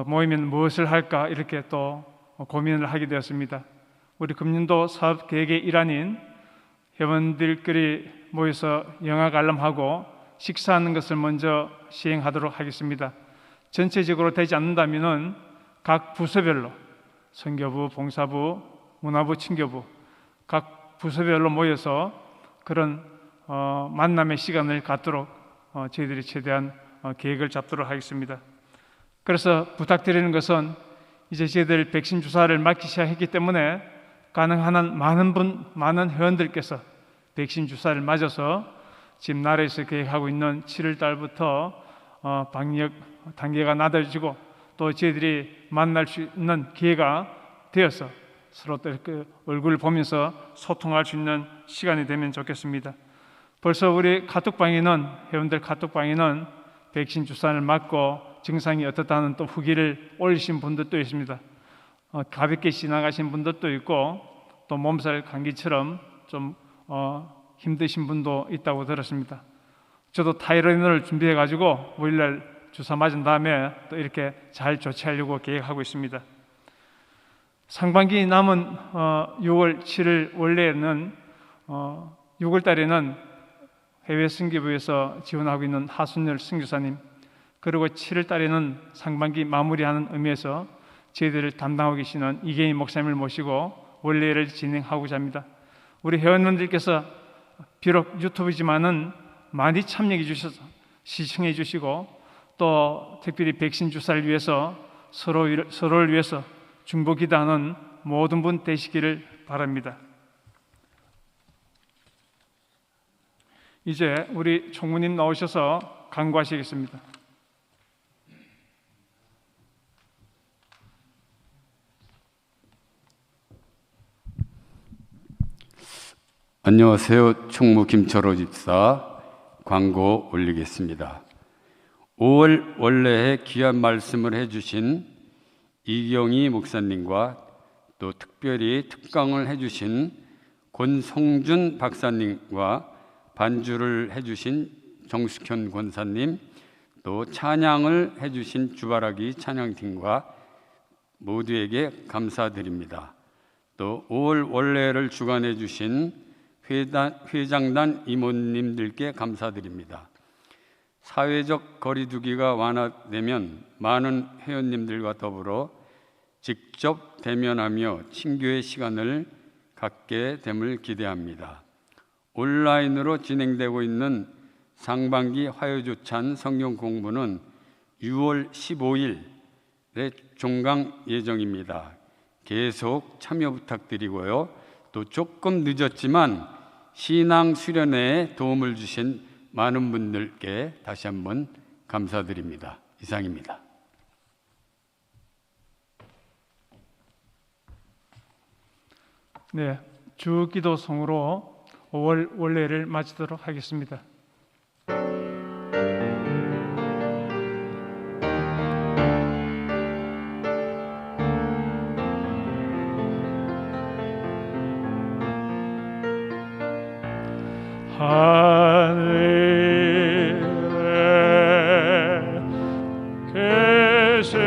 모이면 무엇을 할까 이렇게 또 고민을 하게 되었습니다. 우리 금년도 사업 계획의 일환인 회원들끼리 모여서 영화 관람하고 식사하는 것을 먼저 시행하도록 하겠습니다. 전체적으로 되지 않는다면은 각 부서별로 선교부, 봉사부, 문화부, 친교부 각 부서별로 모여서 그런 만남의 시간을 갖도록 저희들이 최대한 계획을 잡도록 하겠습니다. 그래서 부탁드리는 것은 이제 저희들 백신 주사를 맞기 시작했기 때문에 가능한 한 많은 회원들께서 백신 주사를 맞아서 지금 나라에서 계획하고 있는 7월 달부터 방역 단계가 낮아지고 또 저희들이 만날 수 있는 기회가 되어서 서로 또 이렇게 얼굴을 보면서 소통할 수 있는 시간이 되면 좋겠습니다. 벌써 우리 카톡방에는, 회원들 카톡방에는 백신 주사를 맞고 증상이 어떻다는 또 후기를 올리신 분들도 있습니다. 가볍게 지나가신 분들도 있고 또 몸살 감기처럼 좀 힘드신 분도 있다고 들었습니다. 저도 타이레놀을 준비해 가지고 5일날 주사 맞은 다음에 또 이렇게 잘 조치하려고 계획하고 있습니다. 상반기 남은 6월 7일 원래는 6월 달에는 해외 선교부에서 지원하고 있는 하순열 선교사님, 그리고 7월 달에는 상반기 마무리하는 의미에서 저희들을 담당하고 계시는 이계인 목사님을 모시고 원래를 진행하고자 합니다. 우리 회원님들께서 비록 유튜브지만은 많이 참여해 주셔서 시청해 주시고 또 특별히 백신 주사를 위해서 서로를 위해서 중보기도하는 모든 분 되시기를 바랍니다. 이제 우리 총무님 나오셔서 강구하시겠습니다. 안녕하세요. 총무 김철호 집사 광고 올리겠습니다. 5월 원래에 귀한 말씀을 해주신 이경희 목사님과 또 특별히 특강을 해주신 권성준 박사님과 반주를 해주신 정숙현 권사님, 또 찬양을 해주신 주바라기 찬양팀과 모두에게 감사드립니다. 또 5월 원래를 주관해 주신 회장단 이모님들께 감사드립니다. 사회적 거리두기가 완화되면 많은 회원님들과 더불어 직접 대면하며 친교의 시간을 갖게 됨을 기대합니다. 온라인으로 진행되고 있는 상반기 화요조찬 성경 공부는 6월 15일에 종강 예정입니다. 계속 참여 부탁드리고요. 또 조금 늦었지만 신앙 수련회에 도움을 주신 많은 분들께 다시 한번 감사드립니다. 이상입니다. 네, 주기도송으로 5월 원래를 마치도록 하겠습니다. 하늘에 계신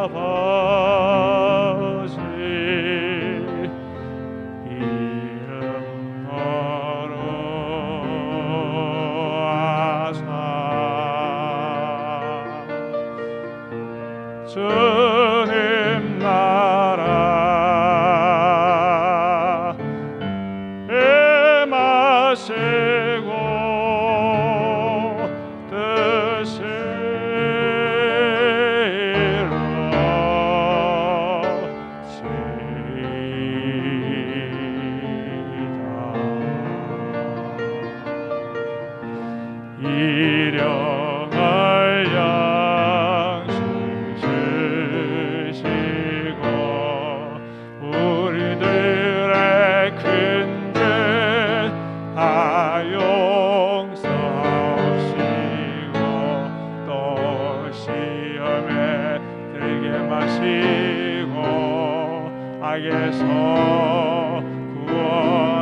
아버지, 이름 거룩하사 주님 나라 마시고 드시러지다. 일용할 양식 주시고 우리들의 큰 죄 다 용서하시고 또 시험에 들게 마시고 악에서 구원